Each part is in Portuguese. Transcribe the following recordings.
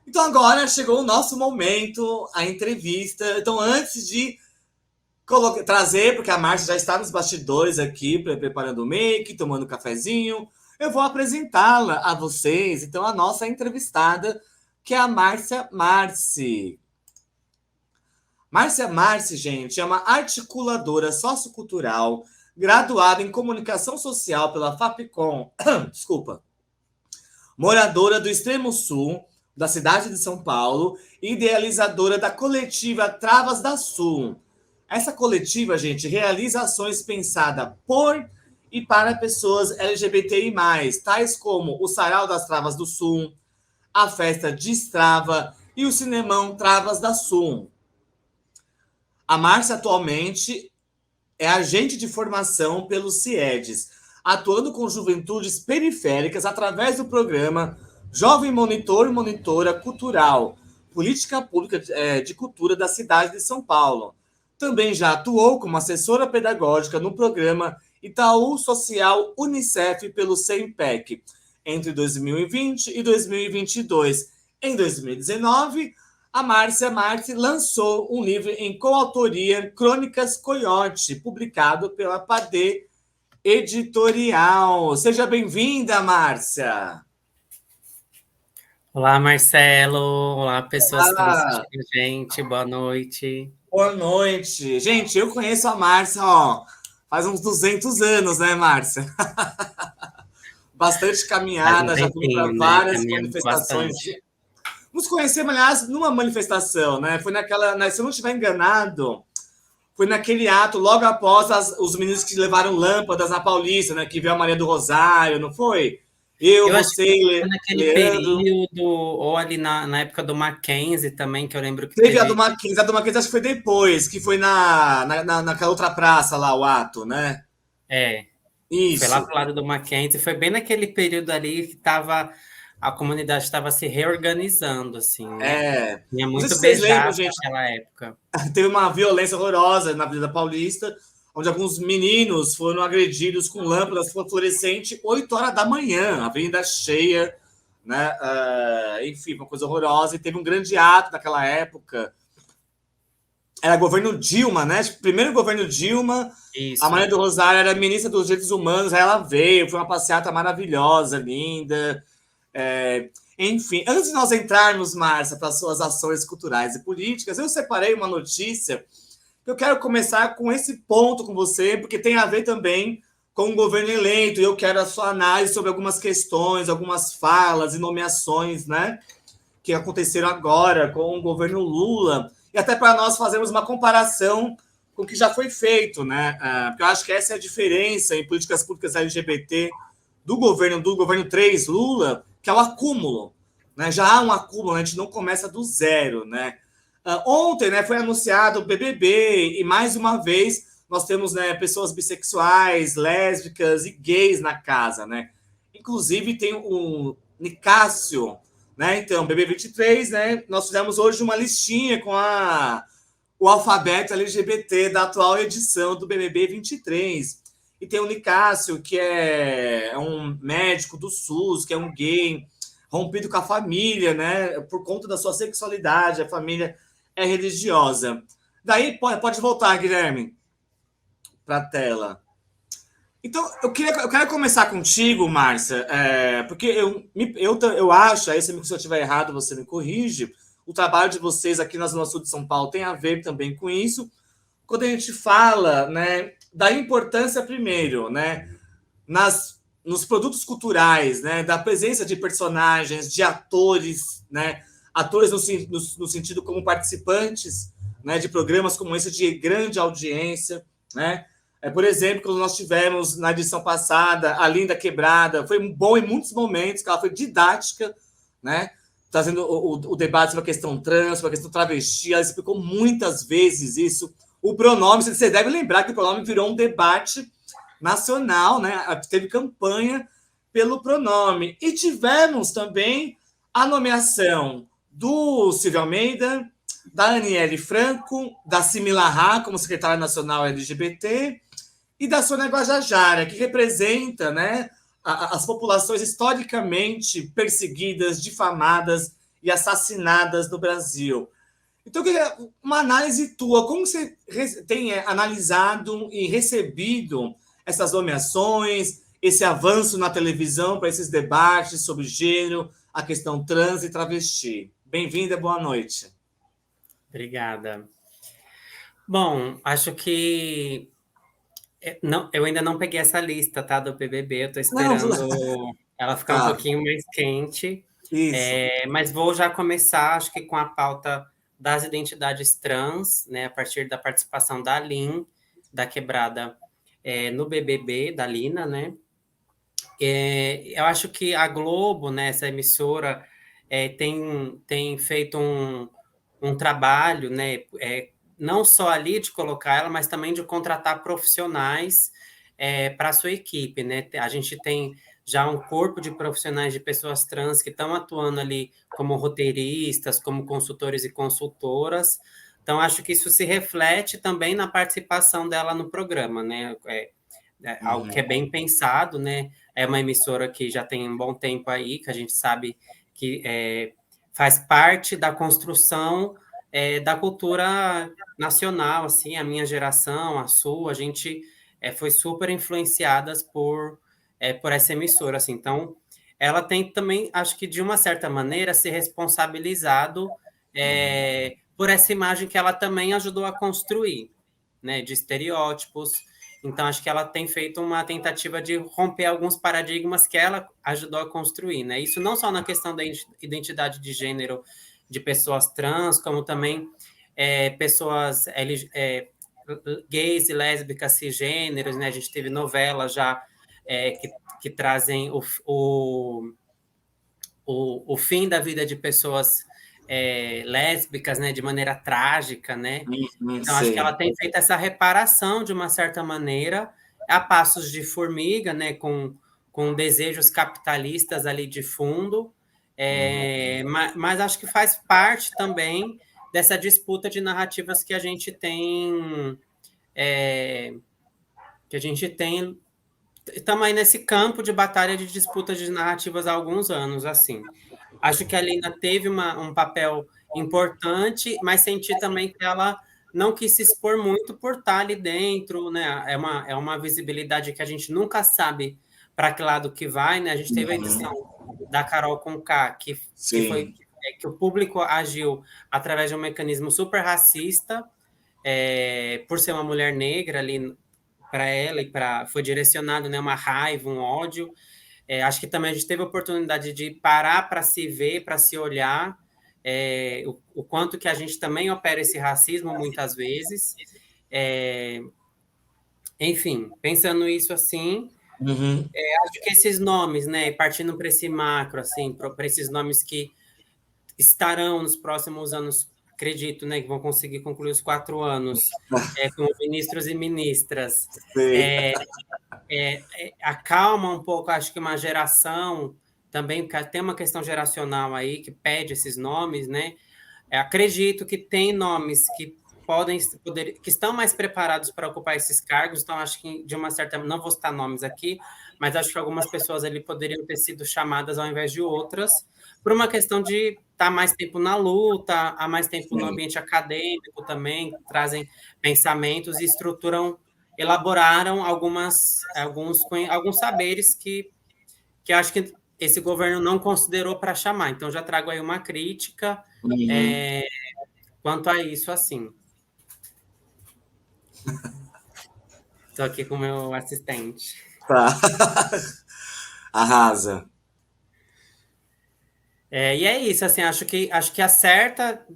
Então agora chegou o nosso momento, a entrevista. Então antes de trazer, porque a Márcia já está nos bastidores aqui, preparando o make, tomando um cafezinho, eu vou apresentá-la a vocês. Então a nossa entrevistada, que é a Márcia Marci. Márcia Marci, gente, é uma articuladora sociocultural, graduada em comunicação social pela Fapcom, desculpa, moradora do extremo sul da cidade de São Paulo, idealizadora da coletiva Travas da Sul. Essa coletiva, gente, realiza ações pensadas por e para pessoas LGBTI+, tais como o Sarau das Travas do Sul, a Festa Destrava e o Cinemão Travas da Sul. A Márcia atualmente é agente de formação pelo CIEDES, atuando com juventudes periféricas através do programa Jovem Monitor Monitora Cultural, política pública de cultura da cidade de São Paulo. Também já atuou como assessora pedagógica no programa Itaú Social Unicef pelo CEMPEC entre 2020 e 2022. Em 2019, a Márcia Marci lançou um livro em coautoria, Crônicas Coiote, publicado pela Padê Editorial. Seja bem-vinda, Márcia. Olá, Marcelo. Olá, pessoas que estão Olá. assistindo a gente. Boa noite. Boa noite. Gente, eu conheço a Márcia, faz uns 200 anos, né, Márcia? Bastante Faz um caminhada, já fomos para tempinho, né? várias Caminhamos manifestações. bastante. Nos conhecemos, aliás, numa manifestação, né? Foi naquela, se eu não estiver enganado, foi naquele ato, logo após os meninos que levaram lâmpadas na Paulista, né? Que veio a Maria do Rosário, não foi? Eu, Eu acho que foi você, naquele Leandro. período, ou ali na época do Mackenzie também, que eu lembro que Teve teve. A do Mackenzie acho que foi depois, que foi naquela outra praça lá, o ato, né? É, foi lá Isso. pro lado do Mackenzie. Foi bem naquele período ali que a comunidade estava se reorganizando, assim, né? É. Tinha Não sei muito se vocês lembram, beijado gente, naquela época. teve uma violência horrorosa na Avenida Paulista, onde alguns meninos foram agredidos com lâmpadas fluorescentes 8 horas da manhã, a avenida cheia, né? Enfim, uma coisa horrorosa. E teve um grande ato naquela época. Era governo Dilma, né? Primeiro governo Dilma, a Isso. Maria do Rosário era ministra dos Direitos Humanos, aí ela veio, foi uma passeata maravilhosa, linda. Enfim, antes de nós entrarmos, Márcia, para suas ações culturais e políticas, eu separei uma notícia que eu quero começar com esse ponto com você, porque tem a ver também com o governo eleito, e eu quero a sua análise sobre algumas questões, algumas falas e nomeações, né, que aconteceram agora com o governo Lula, e até para nós fazermos uma comparação com o que já foi feito, né, porque eu acho que essa é a diferença em políticas públicas LGBT do governo 3 Lula, que é o acúmulo, né? Já há um acúmulo, a gente não começa do zero, né? Ontem, né, foi anunciado o BBB e mais uma vez nós temos, né, pessoas bissexuais, lésbicas e gays na casa, né? Inclusive tem o Nicásio, né? Então, BB23, né? Nós fizemos hoje uma listinha com o alfabeto LGBT da atual edição do BBB 23. E tem o Nicásio, que é um médico do SUS, que é um gay, rompido com a família, né? Por conta da sua sexualidade, a família é religiosa. Daí pode voltar, Guilherme, para a tela. Então, eu quero começar contigo, Márcia, porque eu acho, aí se eu estiver errado, você me corrige, o trabalho de vocês aqui na Zona Sul de São Paulo tem a ver também com isso, quando a gente fala, né, da importância, primeiro, né, nos produtos culturais, né, da presença de personagens, de atores, né, atores no sentido como participantes, né, de programas como esse de grande audiência, né? Por exemplo, quando nós tivemos na edição passada a Linda Quebrada, foi bom em muitos momentos, que ela foi didática, né? Trazendo o debate sobre a questão trans, sobre a questão travesti, ela explicou muitas vezes isso. O pronome, você deve lembrar que o pronome virou um debate nacional, né? Teve campanha pelo pronome. E tivemos também a nomeação do Silvio Almeida, da Aniele Franco, da Simila Rá como secretária nacional LGBT e da Sônia Guajajara, que representa, né, as populações historicamente perseguidas, difamadas e assassinadas no Brasil. Então, eu queria uma análise tua. Como você tem analisado e recebido essas nomeações, esse avanço na televisão para esses debates sobre gênero, a questão trans e travesti? Bem-vinda, boa noite. Obrigada. Bom, acho que não, eu ainda não peguei essa lista, tá, do BBB. Eu tô Não, esperando ela ficar um tá, pouquinho mais quente. isso. Mas vou já começar, acho que com a pauta das identidades trans, né, a partir da participação da Lin, da Quebrada, no BBB, da Lina, né? Eu acho que a Globo, né, essa emissora, tem feito um trabalho, né, não só ali de colocar ela, mas também de contratar profissionais para a sua equipe, né? A gente tem já um corpo de profissionais de pessoas trans que estão atuando ali como roteiristas, como consultores e consultoras. Então, acho que isso se reflete também na participação dela no programa, né? Algo que é bem pensado, né? É uma emissora que já tem um bom tempo aí, que a gente sabe que faz parte da construção da cultura nacional, assim, a minha geração, a sua, a gente foi super influenciadas por essa emissora, assim. Então, ela tem também, acho que de uma certa maneira, se responsabilizado por essa imagem que ela também ajudou a construir, né, de estereótipos. Então, acho que ela tem feito uma tentativa de romper alguns paradigmas que ela ajudou a construir, né? Isso não só na questão da identidade de gênero de pessoas trans, como também pessoas gays e lésbicas cisgêneros, né? A gente teve novelas já que trazem o fim da vida de pessoas lésbicas, né? De maneira trágica, né? Então, acho que ela Sei. tem feito essa reparação de uma certa maneira, a passos de formiga, né, com desejos capitalistas ali de fundo, mas acho que faz parte também dessa disputa de narrativas que a gente tem, que a gente tem, estamos aí nesse campo de batalha de disputa de narrativas há alguns anos, assim. Acho que a Lina teve um papel importante, mas senti também que ela não quis se expor muito por estar ali dentro, né? É uma visibilidade que a gente nunca sabe para que lado que vai, né? A gente teve a edição da Carol Conká, que foi Sim. que o público agiu através de um mecanismo super racista, por ser uma mulher negra ali para ela e foi direcionado, né, uma raiva, um ódio. Acho que também a gente teve a oportunidade de parar para se ver, para se olhar, o quanto que a gente também opera esse racismo muitas vezes. Enfim, pensando isso assim, Uhum. acho que esses nomes, né, partindo para esse macro, assim, para esses nomes que estarão nos próximos anos, acredito, né, que vão conseguir concluir os 4 anos, como ministros e ministras, Sei. acalma um pouco, acho que uma geração também, tem uma questão geracional aí que pede esses nomes, né? Acredito que tem nomes que que estão mais preparados para ocupar esses cargos, então acho que de uma certa, não vou citar nomes aqui, mas acho que algumas pessoas ali poderiam ter sido chamadas ao invés de outras, por uma questão de estar mais tempo na luta, há mais tempo no Sim. ambiente acadêmico também, trazem pensamentos e elaboraram alguns saberes que acho que esse governo não considerou para chamar. Então, já trago aí uma crítica Uhum. quanto a isso, assim. Estou aqui com o meu assistente. Tá. Arrasa. E é isso, assim, acho que acerta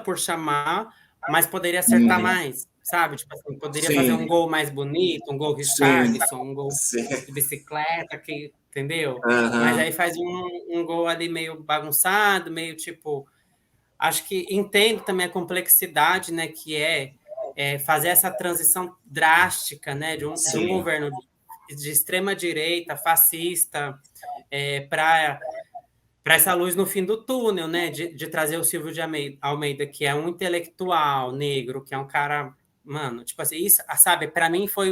por chamar, mas poderia acertar Uhum. mais, sabe? Tipo assim, poderia fazer um Sim, gol mais bonito, um gol sim, Richarlison, um gol sim. de bicicleta, entendeu? Mas Aham. aí faz um gol ali meio bagunçado, meio tipo. Acho que entendo também a complexidade, né, que fazer essa transição drástica, né, de um Sim. governo de extrema direita, fascista, para essa luz no fim do túnel, né? De trazer o Silvio de Almeida, que é um intelectual negro, que é um cara, mano, tipo assim, isso, sabe, para mim foi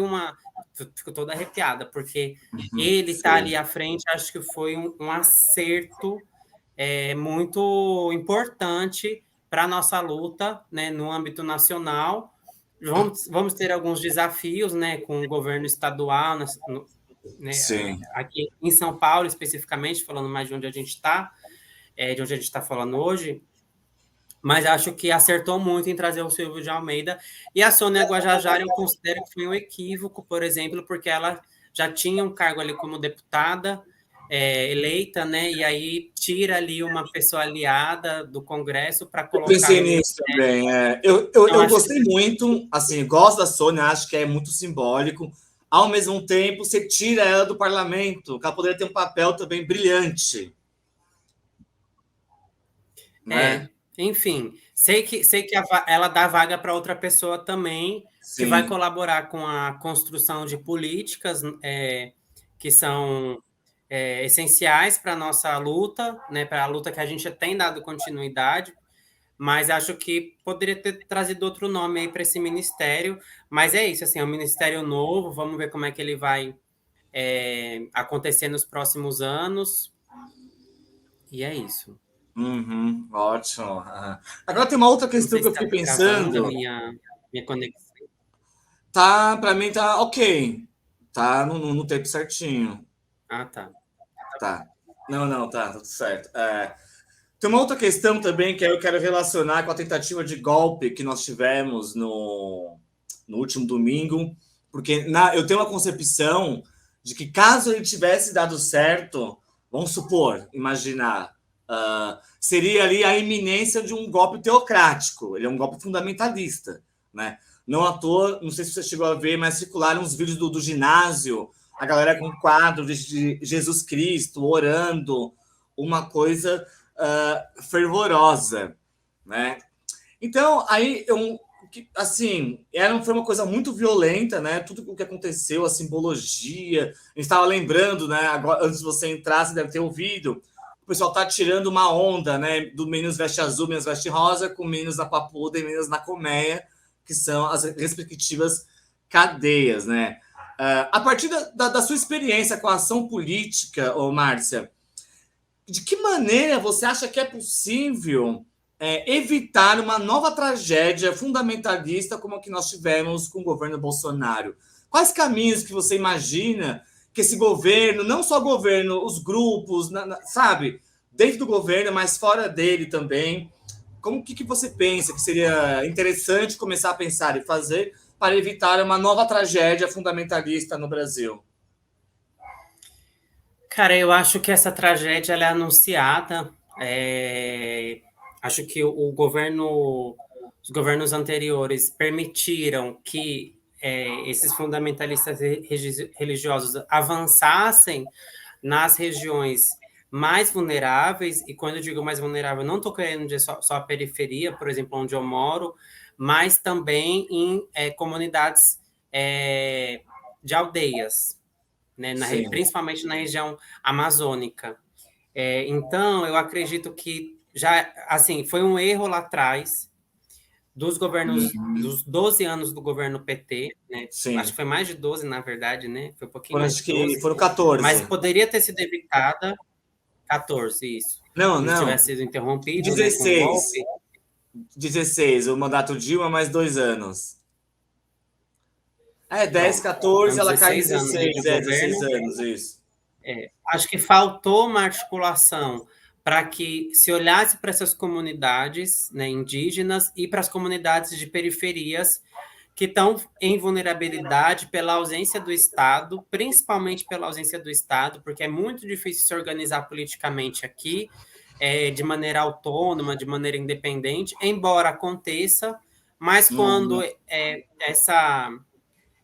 fico toda arrepiada, porque Uhum. ele tá Sei. ali à frente, acho que foi um acerto, muito importante para a nossa luta, né, no âmbito nacional. Vamos ter alguns desafios, né, com o governo estadual, né, Sim. aqui em São Paulo, especificamente, falando mais de onde a gente está, de onde a gente está falando hoje, mas acho que acertou muito em trazer o Silvio de Almeida. E a Sônia Guajajara, eu considero que foi um equívoco, por exemplo, porque ela já tinha um cargo ali como deputada eleita, né? E aí tira ali uma pessoa aliada do Congresso para Eu colocar pensei no nisso Ministério. também. Eu, eu, Então, eu acho que gostei muito, assim, gosto da Sônia, acho que é muito simbólico. Ao mesmo tempo, você tira ela do parlamento, que ela poderia ter um papel também brilhante, né? enfim, sei que ela dá vaga para outra pessoa também, que vai Sim. colaborar com a construção de políticas que são essenciais para a nossa luta, né, para a luta que a gente tem dado continuidade, mas acho que poderia ter trazido outro nome aí para esse ministério, mas é isso, assim, é um ministério novo, vamos ver como é que ele vai acontecer nos próximos anos, e é isso. Uhum, ótimo. Agora tem uma outra Não questão sei que se eu está fiquei travando a pensando. minha conexão. Tá, para mim tá ok. Tá no tempo certinho. Ah, tá. Tá. Não, não, tá, tudo certo. Tem uma outra questão também que eu quero relacionar com a tentativa de golpe que nós tivemos no último domingo, porque eu tenho uma concepção de que caso ele tivesse dado certo, vamos supor, imaginar, seria ali a iminência de um golpe teocrático. Ele é um golpe fundamentalista, né? Não à toa, não sei se você chegou a ver, mas circularam uns vídeos do ginásio, a galera com quadro de Jesus Cristo orando, uma coisa fervorosa, né? Então, aí, assim, foi uma coisa muito violenta, né? Tudo o que aconteceu, a simbologia. A gente estava lembrando, né? Agora, antes de você entrar, você deve ter ouvido. O pessoal tá tirando uma onda, né? Do Meninos Veste Azul, Meninos Veste Rosa, com Meninos na Papuda e Meninos na Colmeia, que são as respectivas cadeias, né? A partir da sua experiência com a ação política, ô Márcia, de que maneira você acha que é possível evitar uma nova tragédia fundamentalista como a que nós tivemos com o governo Bolsonaro? Quais caminhos que você imagina que esse governo, não só o governo, os grupos, sabe, dentro do governo, mas fora dele também, como que você pensa que seria interessante começar a pensar e fazer para evitar uma nova tragédia fundamentalista no Brasil? Cara, eu acho que essa tragédia ela é anunciada. Acho que os governos anteriores permitiram que esses fundamentalistas religiosos avançassem nas regiões mais vulneráveis, e quando eu digo mais vulnerável, não estou querendo dizer só a periferia, por exemplo, onde eu moro, mas também em comunidades de aldeias, né, Sim. principalmente na região amazônica. Então, eu acredito que já, assim, foi um erro lá atrás dos governos, dos 12 anos do governo PT, né? Acho Sim. que foi mais de 12, na verdade, né? Foi um pouquinho Foram, mais acho de que 12, foram mas 14. poderia ter sido evitada 14, isso. Não, Se não não. tivesse sido interrompido, né, com o 16. golpe. 16, o mandato Dilma, mais 2 anos. 10, Pronto. Então, 14, ela cai em 16 anos aí de 16. 16 governo. anos, isso. Acho que faltou uma articulação para que se olhasse para essas comunidades, né, indígenas e para as comunidades de periferias que estão em vulnerabilidade pela ausência do Estado, principalmente pela ausência do Estado, porque é muito difícil se organizar politicamente aqui, de maneira autônoma, de maneira independente, embora aconteça, mas quando Uhum.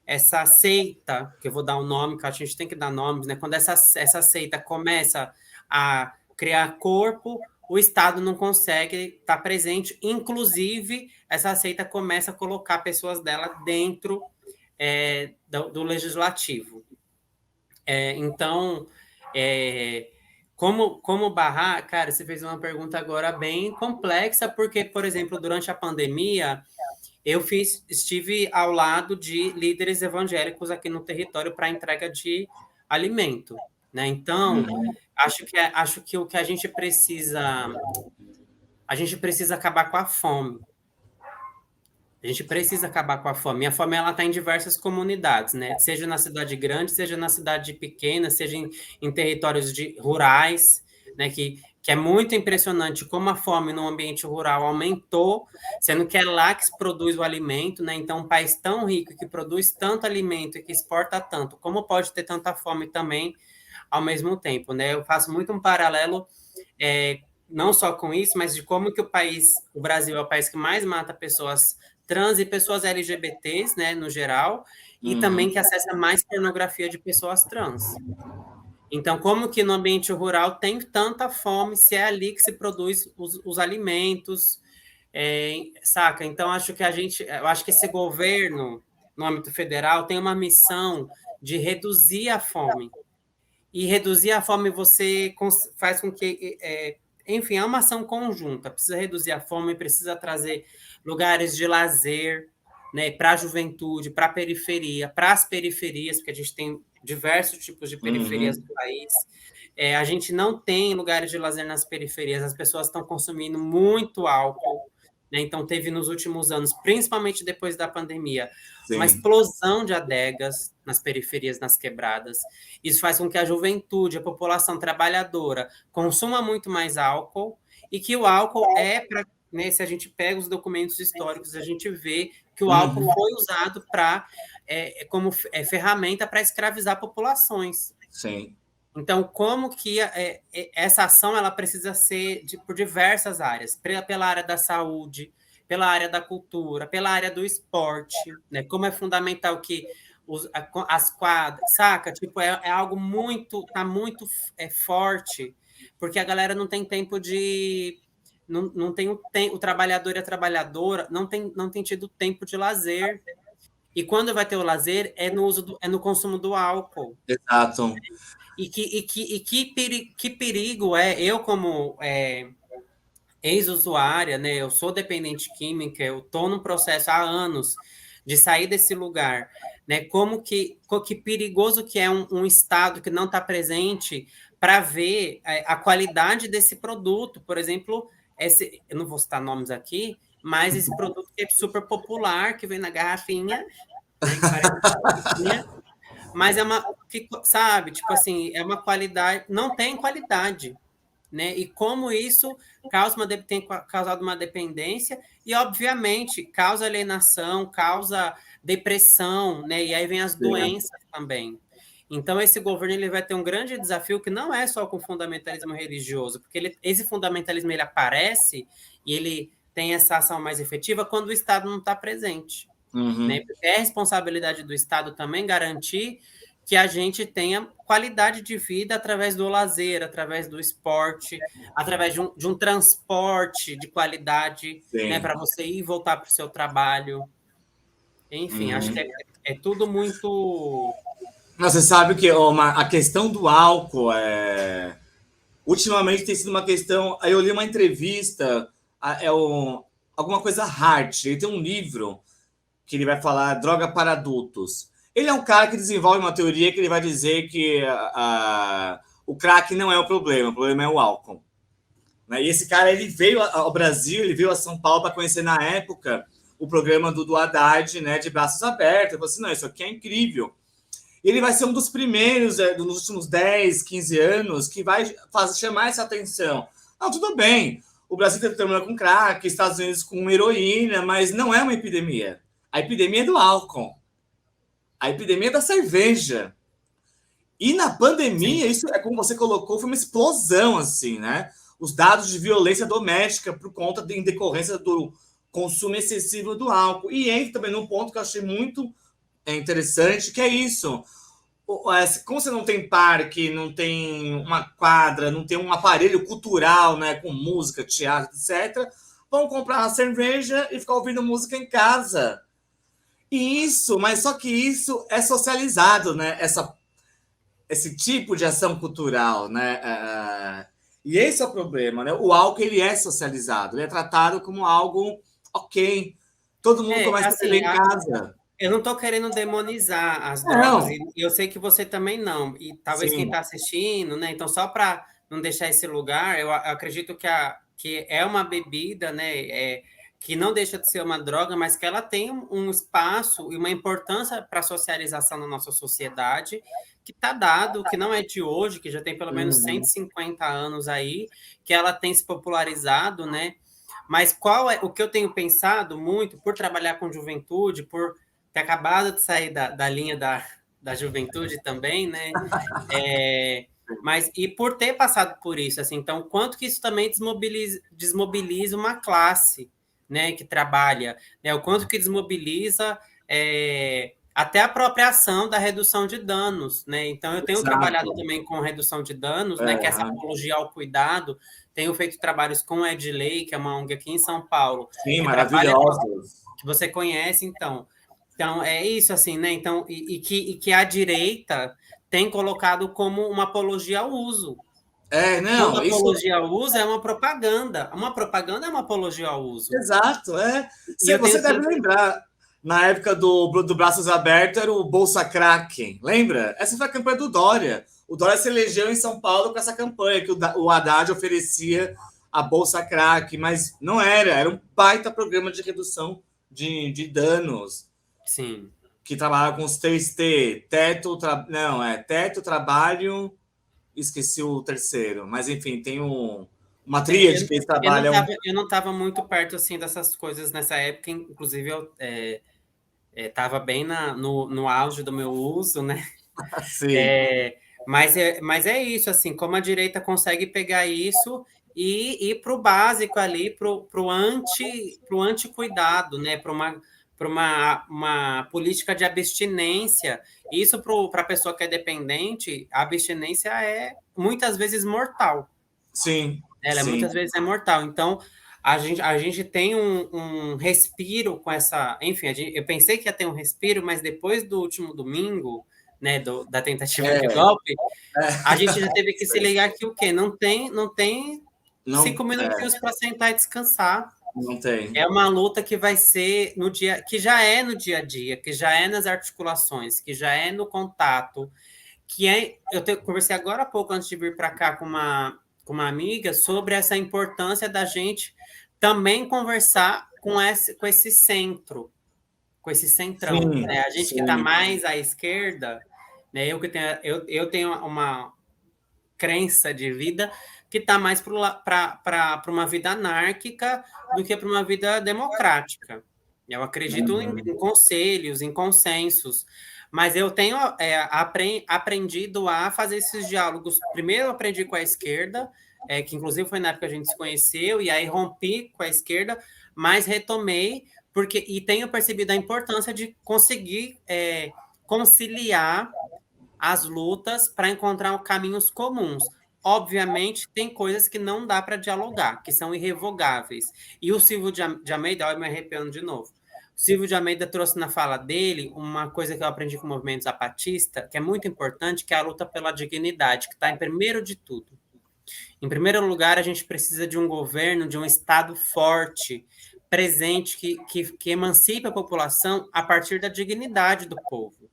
essa seita, que eu vou dar um nome, que a gente tem que dar nomes, né? Quando essa seita começa a criar corpo, o Estado não consegue estar presente. Inclusive, essa seita começa a colocar pessoas dela dentro do legislativo. Então, como barrar? Cara, você fez uma pergunta agora bem complexa, porque, por exemplo, durante a pandemia, estive ao lado de líderes evangélicos aqui no território para entrega de alimento. né? Então, acho que o que a gente precisa acabar com a fome. A gente precisa acabar com a fome. E a fome ela está em diversas comunidades, né? Seja na cidade grande, seja na cidade pequena, seja em territórios rurais, né? Que é muito impressionante como a fome no ambiente rural aumentou, sendo que é lá que se produz o alimento, né? Então, um país tão rico que produz tanto alimento e que exporta tanto, como pode ter tanta fome também ao mesmo tempo, né? Eu faço muito um paralelo não só com isso, mas de como que o Brasil é o país que mais mata pessoas trans e pessoas LGBTs, né, no geral, e também que acessa mais pornografia de pessoas trans. Então, como que no ambiente rural tem tanta fome, se é ali que se produz os alimentos, saca? Então, eu acho que esse governo, no âmbito federal, tem uma missão de reduzir a fome. E reduzir a fome você faz com que enfim, é uma ação conjunta. Precisa reduzir a fome, precisa trazer lugares de lazer, né, para a juventude, para a periferia, para as periferias, porque a gente tem diversos tipos de periferias do país. A gente não tem lugares de lazer nas periferias, as pessoas estão consumindo muito álcool, né? Então, teve nos últimos anos, principalmente depois da pandemia, uma explosão de adegas nas periferias, nas quebradas. Isso faz com que a juventude, a população trabalhadora, consuma muito mais álcool e que o álcool né, se a gente pega os documentos históricos, a gente vê que o álcool foi usado como ferramenta para escravizar populações. Sim. Então, como que essa ação ela precisa ser por diversas áreas, pela área da saúde, pela área da cultura, pela área do esporte, né? Como é fundamental que as quadras, saca? Tipo, é algo tá muito forte, porque a galera não tem tempo de... Não tem o trabalhador e a trabalhadora não tem tido tempo de lazer. E quando vai ter o lazer, é no consumo do álcool. Exato. E que perigo eu como ex-usuária, né? Eu sou dependente química, eu estou num processo há anos de sair desse lugar, né? Que perigoso que é um Estado que não está presente para ver a qualidade desse produto. Por exemplo, eu não vou citar nomes aqui, mas esse produto que é super popular, que vem na garrafinha, né? Que parece uma garrafinha, mas sabe, tipo assim, é uma qualidade, não tem qualidade, né? E como isso tem causado uma dependência e, obviamente, causa alienação, causa depressão, né? E aí vem as doenças também. Então, esse governo ele vai ter um grande desafio que não é só com o fundamentalismo religioso, porque esse fundamentalismo ele aparece e ele tem essa ação mais efetiva quando o Estado não está presente. Né? Porque é responsabilidade do Estado também garantir que a gente tenha qualidade de vida através do lazer, através do esporte, através de um transporte de qualidade, né, para você ir e voltar para o seu trabalho. Enfim, acho que é tudo muito... Você sabe que a questão do álcool ultimamente tem sido uma questão. Aí eu li uma entrevista, alguma coisa Hart. Ele tem um livro que ele vai falar droga para adultos. Ele é um cara que desenvolve uma teoria que ele vai dizer que o crack não é o problema é o álcool. Né? E esse cara ele veio ao Brasil, ele veio a São Paulo para conhecer na época o programa do Haddad, né, de braços abertos. Ele falou assim: não, isso aqui é incrível. Ele vai ser um dos primeiros, nos últimos 10, 15 anos, que vai chamar essa atenção. Não, tudo bem, o Brasil teve problema com crack, Estados Unidos com heroína, mas não é uma epidemia. A epidemia é do álcool. A epidemia é da cerveja. E na pandemia, Sim. Isso é como você colocou, foi uma explosão, assim, né? Os dados de violência doméstica por conta em decorrência do consumo excessivo do álcool. E entra também num ponto que eu achei muito interessante, que é isso. Como você não tem parque, não tem uma quadra, não tem um aparelho cultural, né, com música, teatro, etc., vão comprar uma cerveja e ficar ouvindo música em casa. E isso, mas só que isso é socializado, né? Esse tipo de ação cultural, né? E esse é o problema, né? O álcool, ele é socializado, ele é tratado como algo ok. Todo mundo começa assim, a beber em casa. Eu não estou querendo demonizar as drogas, Não, e eu sei que você também não, e talvez quem sim. está assistindo, né? Então, só para não deixar esse lugar, eu acredito que é uma bebida, né? Que não deixa de ser uma droga, mas que ela tem um espaço e uma importância para a socialização na nossa sociedade, que está dado, que não é de hoje, que já tem pelo menos Uhum. 150 anos aí, que ela tem se popularizado, né? Mas qual é o que eu tenho pensado muito por trabalhar com juventude, por ter acabado de sair da linha da juventude também, né? Mas e por ter passado por isso, assim, então quanto que isso também desmobiliza uma classe, né, que trabalha, né? O quanto que desmobiliza até a própria ação da redução de danos, né? Então eu tenho trabalhado Exato. também com redução de danos, né? Que é essa É, apologia ao cuidado. Tenho feito trabalhos com a Edley, que é uma ONG aqui em São Paulo, sim, que trabalha maravilhosos. que você conhece, então. Então, é isso, assim, né? Então, e que a direita tem colocado como uma apologia ao uso. Toda Não, isso. apologia ao uso é uma propaganda. Uma propaganda é uma apologia ao uso. Exato, E eu Você tenho deve sido. lembrar, na época do Braços Abertos, era o Bolsa Crack, lembra? Essa foi a campanha do Dória. O Dória se elegeu em São Paulo com essa campanha, que o Haddad oferecia a Bolsa Crack, mas não era, era um baita programa de redução de danos, Sim. que trabalhava com os 3T, teto, trabalho, esqueci o terceiro, mas enfim, tem uma tríade que eles trabalham. Eu não tava muito perto, assim, dessas coisas nessa época. Inclusive, eu estava bem no auge do meu uso, né? Assim, Mas é isso, assim, como a direita consegue pegar isso e ir para o básico ali, para o anti-cuidado, né? Para uma política de abstinência. Isso para a pessoa que é dependente, a abstinência é muitas vezes mortal. sim, Ela é sim. muitas vezes é mortal. Então, a gente tem um respiro com essa. Enfim, eu pensei que ia ter um respiro, mas depois do último domingo, né, da tentativa de É, golpe, a é, gente já teve que se ligar que o quê? Não tem não, 5 minutinhos para sentar e descansar. não tem. É uma luta que vai ser no dia, que já é no dia a dia, que já é nas articulações, que já é no contato, conversei agora há pouco antes de vir para cá com uma amiga sobre essa importância da gente também conversar com esse centro, com esse centrão, Sim, né? A gente que está sim. mais à esquerda, né? Eu tenho uma crença de vida que está mais para uma vida anárquica do que para uma vida democrática. Eu acredito Uhum. em conselhos, em consensos, mas eu tenho aprendido a fazer esses diálogos. Primeiro, eu aprendi com a esquerda, que inclusive foi na época que a gente se conheceu, e aí rompi com a esquerda, mas retomei, e tenho percebido a importância de conseguir conciliar as lutas para encontrar caminhos comuns. Obviamente, tem coisas que não dá para dialogar, que são irrevogáveis. E o Silvio de Almeida, olha, eu me arrepiando de novo. O Silvio de Almeida trouxe na fala dele uma coisa que eu aprendi com o movimento zapatista, que é muito importante, que é a luta pela dignidade, que está em primeiro de tudo. Em primeiro lugar, a gente precisa de um governo, de um Estado forte, presente, que emancipe a população a partir da dignidade do povo.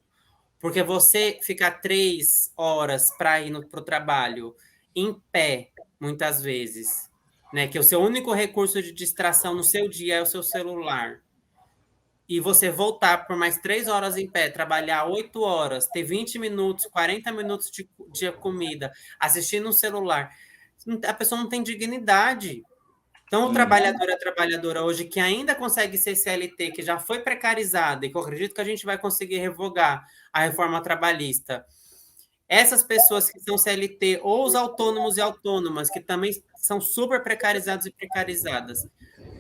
Porque você ficar 3 horas para ir para o trabalho em pé, muitas vezes, né? Que o seu único recurso de distração no seu dia é o seu celular. E você voltar por mais 3 horas em pé, trabalhar 8 horas, ter 20 minutos, 40 minutos de comida, assistindo um celular, a pessoa não tem dignidade. Então, o Uhum. trabalhador e a trabalhadora hoje que ainda consegue ser CLT, que já foi precarizada, e que eu acredito que a gente vai conseguir revogar a reforma trabalhista, essas pessoas que são CLT, ou os autônomos e autônomas, que também são super precarizados e precarizadas,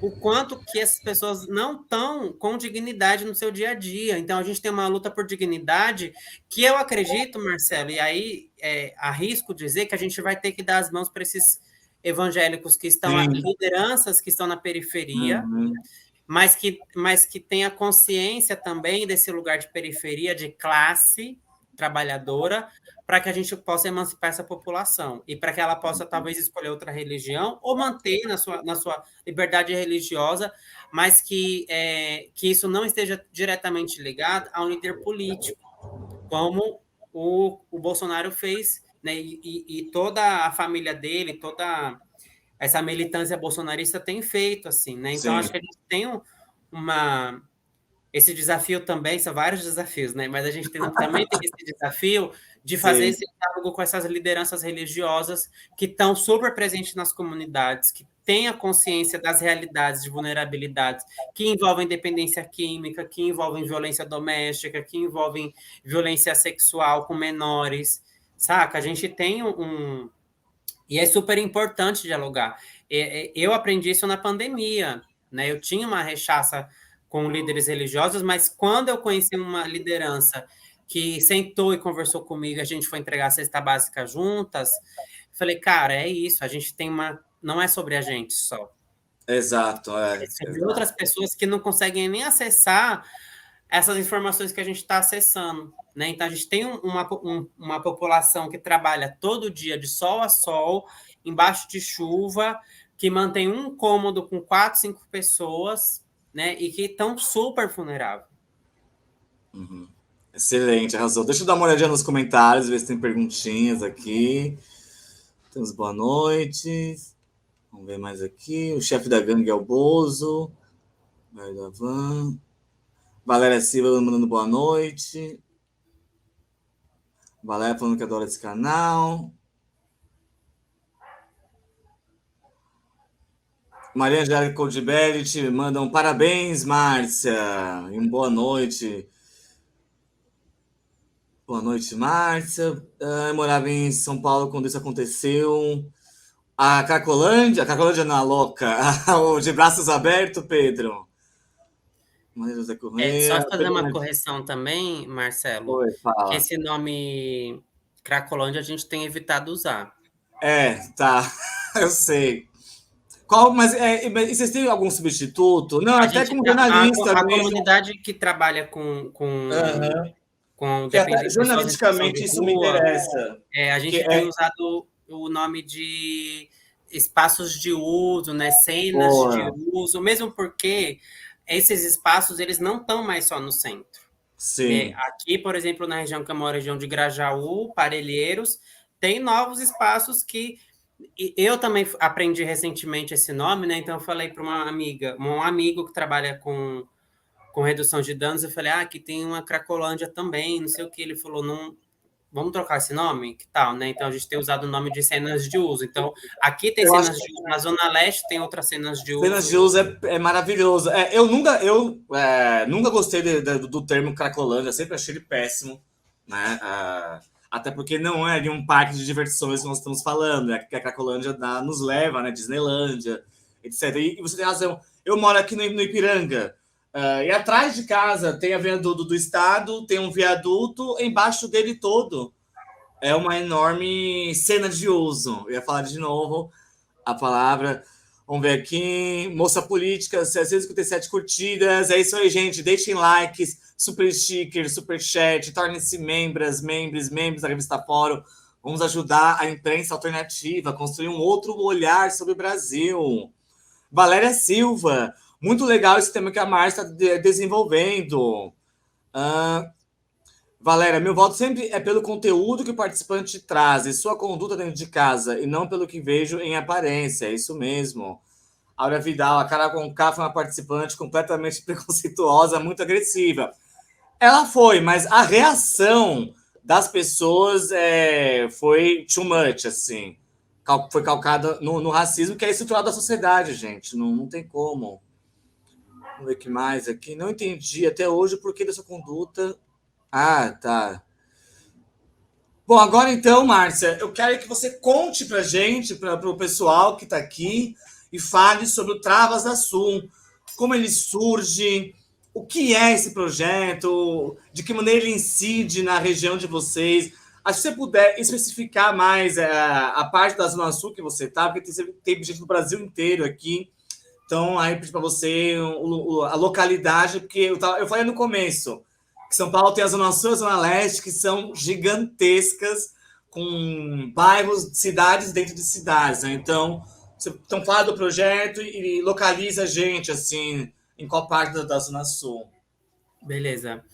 o quanto que essas pessoas não estão com dignidade no seu dia a dia. Então, a gente tem uma luta por dignidade que eu acredito, Marcelo, e aí arrisco dizer que a gente vai ter que dar as mãos para esses evangélicos que estão, Sim. lideranças que estão na periferia, Uhum. mas que tenha consciência também desse lugar de periferia, de classe, trabalhadora, para que a gente possa emancipar essa população e para que ela possa talvez escolher outra religião ou manter na sua liberdade religiosa, mas que isso não esteja diretamente ligado a um líder político, como o Bolsonaro fez, né? E toda a família dele, toda essa militância bolsonarista tem feito assim, né? Então Sim. acho que a gente tem uma esse desafio também, são vários desafios, né? Mas a gente também tem esse desafio de fazer Sim. esse diálogo com essas lideranças religiosas que estão super presentes nas comunidades, que têm a consciência das realidades de vulnerabilidades que envolvem dependência química, que envolvem violência doméstica, que envolvem violência sexual com menores, saca? A gente tem e é super importante dialogar. Eu aprendi isso na pandemia, né? Eu tinha uma rechaça com líderes religiosos, mas quando eu conheci uma liderança que sentou e conversou comigo, a gente foi entregar a cesta básica juntas, falei, cara, é isso, a gente tem uma... Não é sobre a gente só. Exato, É sobre outras pessoas que não conseguem nem acessar essas informações que a gente está acessando, né? Então, a gente tem uma população que trabalha todo dia de sol a sol, embaixo de chuva, que mantém um cômodo com 4, 5 pessoas, né? E que estão super vulneráveis. Uhum. Excelente, arrasou. Deixa eu dar uma olhadinha nos comentários, ver se tem perguntinhas aqui. Temos boa noite. Vamos ver mais aqui. O chefe da gangue é o Bozo. Vai da Van. Valéria Silva mandando boa noite. Valéria falando que adora esse canal. Maria Angélica Coldibelli te mandam parabéns, Márcia. E boa noite. Boa noite, Márcia. Eu morava em São Paulo quando isso aconteceu. A Cracolândia não, a louca. O de braços abertos, Pedro. Maria José Só Correia. fazer uma correção também, Marcelo, Oi, que fala. esse nome Cracolândia a gente tem evitado usar. Tá. Eu sei. Mas vocês têm algum substituto? Não, A até gente, com jornalista a mesmo. comunidade que trabalha Uhum. com Que até pessoas em situação de jornalisticamente isso me rua, interessa. a Que gente tem usado o nome de espaços de uso, né, cenas de porra, uso, mesmo porque esses espaços eles não estão mais só no centro. sim. Aqui, por exemplo, na região que eu moro, região de Grajaú, Parelheiros, tem novos espaços que eu também aprendi recentemente esse nome, né? Então eu falei para uma amiga, um amigo que trabalha com redução de danos, eu falei, aqui tem uma Cracolândia também, não sei o que. Ele falou, não, vamos trocar esse nome? Que tal, né? Então a gente tem usado o nome de cenas de uso. Então, aqui tem Eu acho cenas de uso, na Zona Leste tem outras cenas de cenas uso. de uso é maravilhoso. Eu nunca gostei do termo Cracolândia, sempre achei ele péssimo, né? Até porque não é de um parque de diversões que nós estamos falando, é que a Cracolândia nos leva, né? Disneylândia, etc. E você tem razão. Eu moro aqui no Ipiranga. E atrás de casa tem a viaduto do Estado, tem um viaduto, embaixo dele todo é uma enorme cena de uso. Eu ia falar de novo a palavra. Vamos ver aqui. Moça Política, 657 curtidas. É isso aí, gente. Deixem likes, super sticker, super chat. Tornem-se membros da revista Fórum. Vamos ajudar a imprensa alternativa a construir um outro olhar sobre o Brasil. Valéria Silva. Muito legal esse tema que a Márcia está desenvolvendo. Valéria, meu voto sempre é pelo conteúdo que o participante traz e sua conduta dentro de casa, e não pelo que vejo em aparência. É isso mesmo. Aura Vidal, a Carol Conká foi uma participante completamente preconceituosa, muito agressiva. Ela foi, mas a reação das pessoas foi too much, assim. Foi calcada no racismo, que é estrutural da sociedade, gente. Não tem como. Vamos ver o que mais aqui. Não entendi até hoje o porquê dessa conduta. Tá. Bom, agora então, Márcia, eu quero que você conte pra gente, para o pessoal que está aqui, e fale sobre o Travas da Sul, como ele surge, o que é esse projeto, de que maneira ele incide na região de vocês. Acho que você puder especificar mais a parte da Zona Sul que você está, porque tem gente do Brasil inteiro aqui. Então, aí pedi para você a localidade, porque eu falei no começo, São Paulo tem a Zona Sul e a Zona Leste, que são gigantescas, com bairros, cidades dentro de cidades, né? Então, fala do projeto e localiza a gente, assim, em qual parte da Zona Sul. Beleza.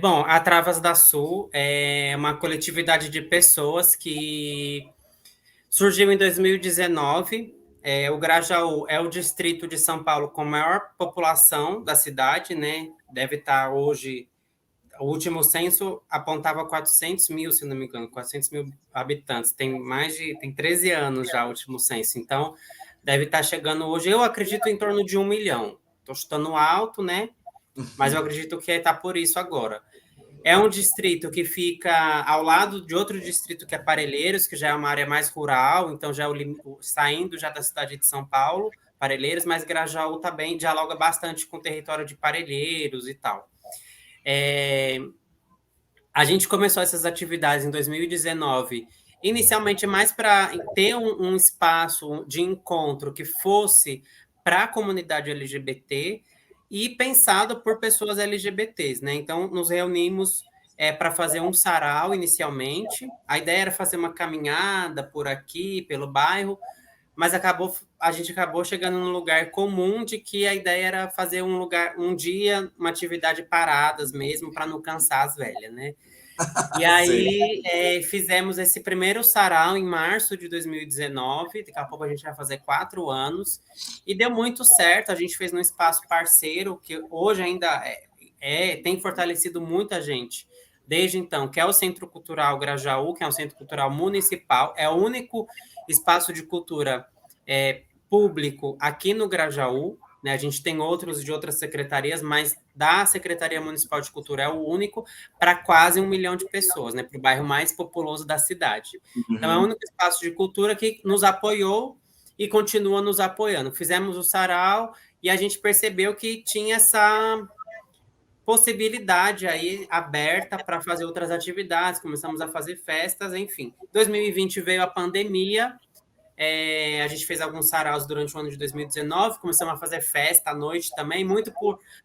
Bom, a Travas da Sul é uma coletividade de pessoas que surgiu em 2019. O Grajaú é o distrito de São Paulo com maior população da cidade, né? Deve estar hoje... O último censo apontava 400 mil, se não me engano, 400 mil habitantes. Tem 13 anos já o último censo. Então, deve estar chegando hoje, eu acredito, em torno de 1 milhão. Estou chutando alto, né? Mas eu acredito que está por isso agora. É um distrito que fica ao lado de outro distrito que é Parelheiros, que já é uma área mais rural, então já saindo já da cidade de São Paulo, Parelheiros, mas Grajaú também dialoga bastante com o território de Parelheiros e tal. A gente começou essas atividades em 2019, inicialmente mais para ter um espaço de encontro que fosse para a comunidade LGBT e pensado por pessoas LGBTs, né? Então, nos reunimos para fazer um sarau inicialmente. A ideia era fazer uma caminhada por aqui, pelo bairro, mas a gente acabou chegando num lugar comum de que a ideia era fazer um dia, uma atividade paradas mesmo, para não cansar as velhas, né? E aí fizemos esse primeiro sarau em março de 2019, daqui a pouco a gente vai fazer 4 anos, e deu muito certo, a gente fez num espaço parceiro, que hoje ainda tem fortalecido muita gente, desde então, que é o Centro Cultural Grajaú, que é um centro cultural municipal, é o único espaço de cultura público aqui no Grajaú, né? A gente tem outros de outras secretarias, mas da Secretaria Municipal de Cultura é o único para quase 1 milhão de pessoas, né? Para o bairro mais populoso da cidade. Uhum. Então, é o único espaço de cultura que nos apoiou e continua nos apoiando. Fizemos o sarau e a gente percebeu que tinha essa possibilidade aí aberta para fazer outras atividades, começamos a fazer festas, enfim. 2020 veio a pandemia, a gente fez alguns saraus durante o ano de 2019, começamos a fazer festa à noite também, muito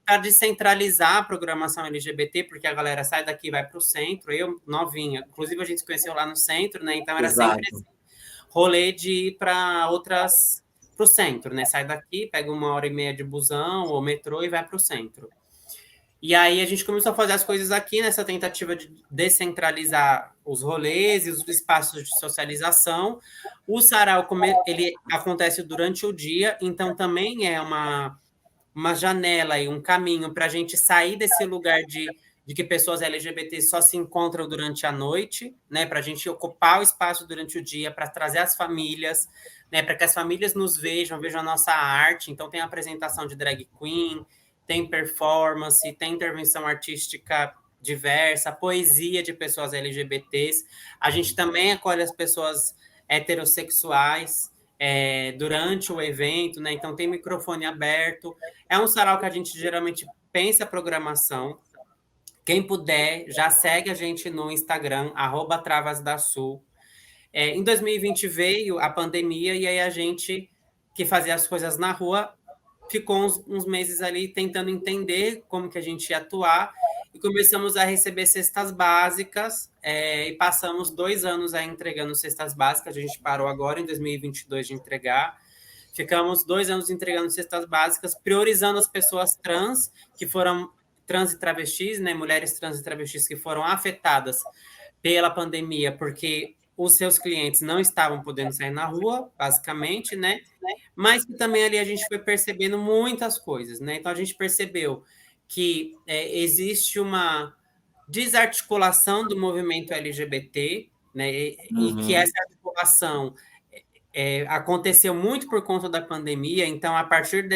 para descentralizar a programação LGBT, porque a galera sai daqui e vai para o centro, eu novinha, inclusive a gente se conheceu lá no centro, né? Então era sempre esse rolê de ir para o centro, né? Sai daqui, pega 1h30 de busão ou metrô e vai para o centro. E aí a gente começou a fazer as coisas aqui nessa tentativa de descentralizar os rolês e os espaços de socialização. O sarau, ele acontece durante o dia, então também é uma janela e um caminho para a gente sair desse lugar de que pessoas LGBT só se encontram durante a noite, né? Para a gente ocupar o espaço durante o dia, para trazer as famílias, né? Para que as famílias nos vejam a nossa arte. Então tem a apresentação de drag queen, tem performance, tem intervenção artística diversa, poesia de pessoas LGBTs. A gente também acolhe as pessoas heterossexuais durante o evento, né? Então tem microfone aberto. É um sarau que a gente geralmente pensa a programação. Quem puder, já segue a gente no Instagram, @travasdasul. Em 2020 veio a pandemia e aí a gente, que fazia as coisas na rua, ficou uns meses ali tentando entender como que a gente ia atuar e começamos a receber cestas básicas e passamos 2 anos aí entregando cestas básicas. A gente parou agora em 2022 de entregar. Ficamos 2 anos entregando cestas básicas, priorizando as pessoas trans e travestis, né, mulheres trans e travestis que foram afetadas pela pandemia, porque os seus clientes não estavam podendo sair na rua, basicamente, né? Mas que também ali a gente foi percebendo muitas coisas, né? Então a gente percebeu que existe uma desarticulação do movimento LGBT, né? E que essa articulação aconteceu muito por conta da pandemia. Então, a partir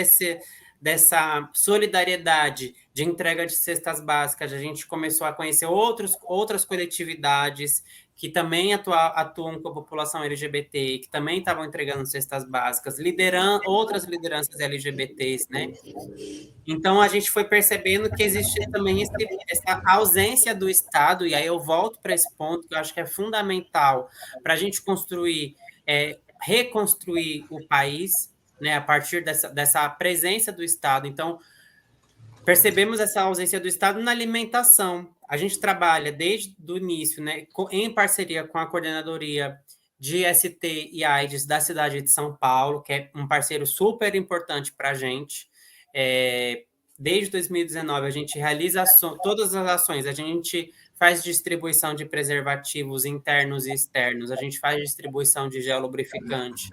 dessa solidariedade de entrega de cestas básicas, a gente começou a conhecer outras coletividades que também atuam com a população LGBT, que também estavam entregando cestas básicas, outras lideranças LGBTs, né? Então, a gente foi percebendo que existe também essa ausência do Estado, e aí eu volto para esse ponto, que eu acho que é fundamental para a gente reconstruir o país, né, a partir dessa presença do Estado. Então, Percebemos essa ausência do Estado na alimentação. A gente trabalha desde o início, né, em parceria com a Coordenadoria de ST e AIDS da cidade de São Paulo, que é um parceiro super importante para a gente. Desde 2019, a gente realiza todas as ações, a gente faz distribuição de preservativos internos e externos, a gente faz distribuição de gel lubrificante.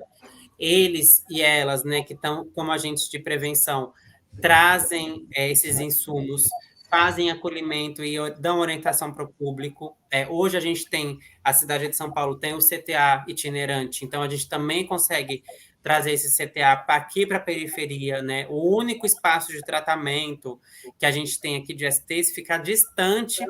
Eles e elas, né, que estão como agentes de prevenção, trazem esses insumos, fazem acolhimento e dão orientação para o público. Hoje a gente tem, a cidade de São Paulo tem o CTA itinerante, então a gente também consegue trazer esse CTA aqui para a periferia, né? O único espaço de tratamento que a gente tem aqui de STs fica distante,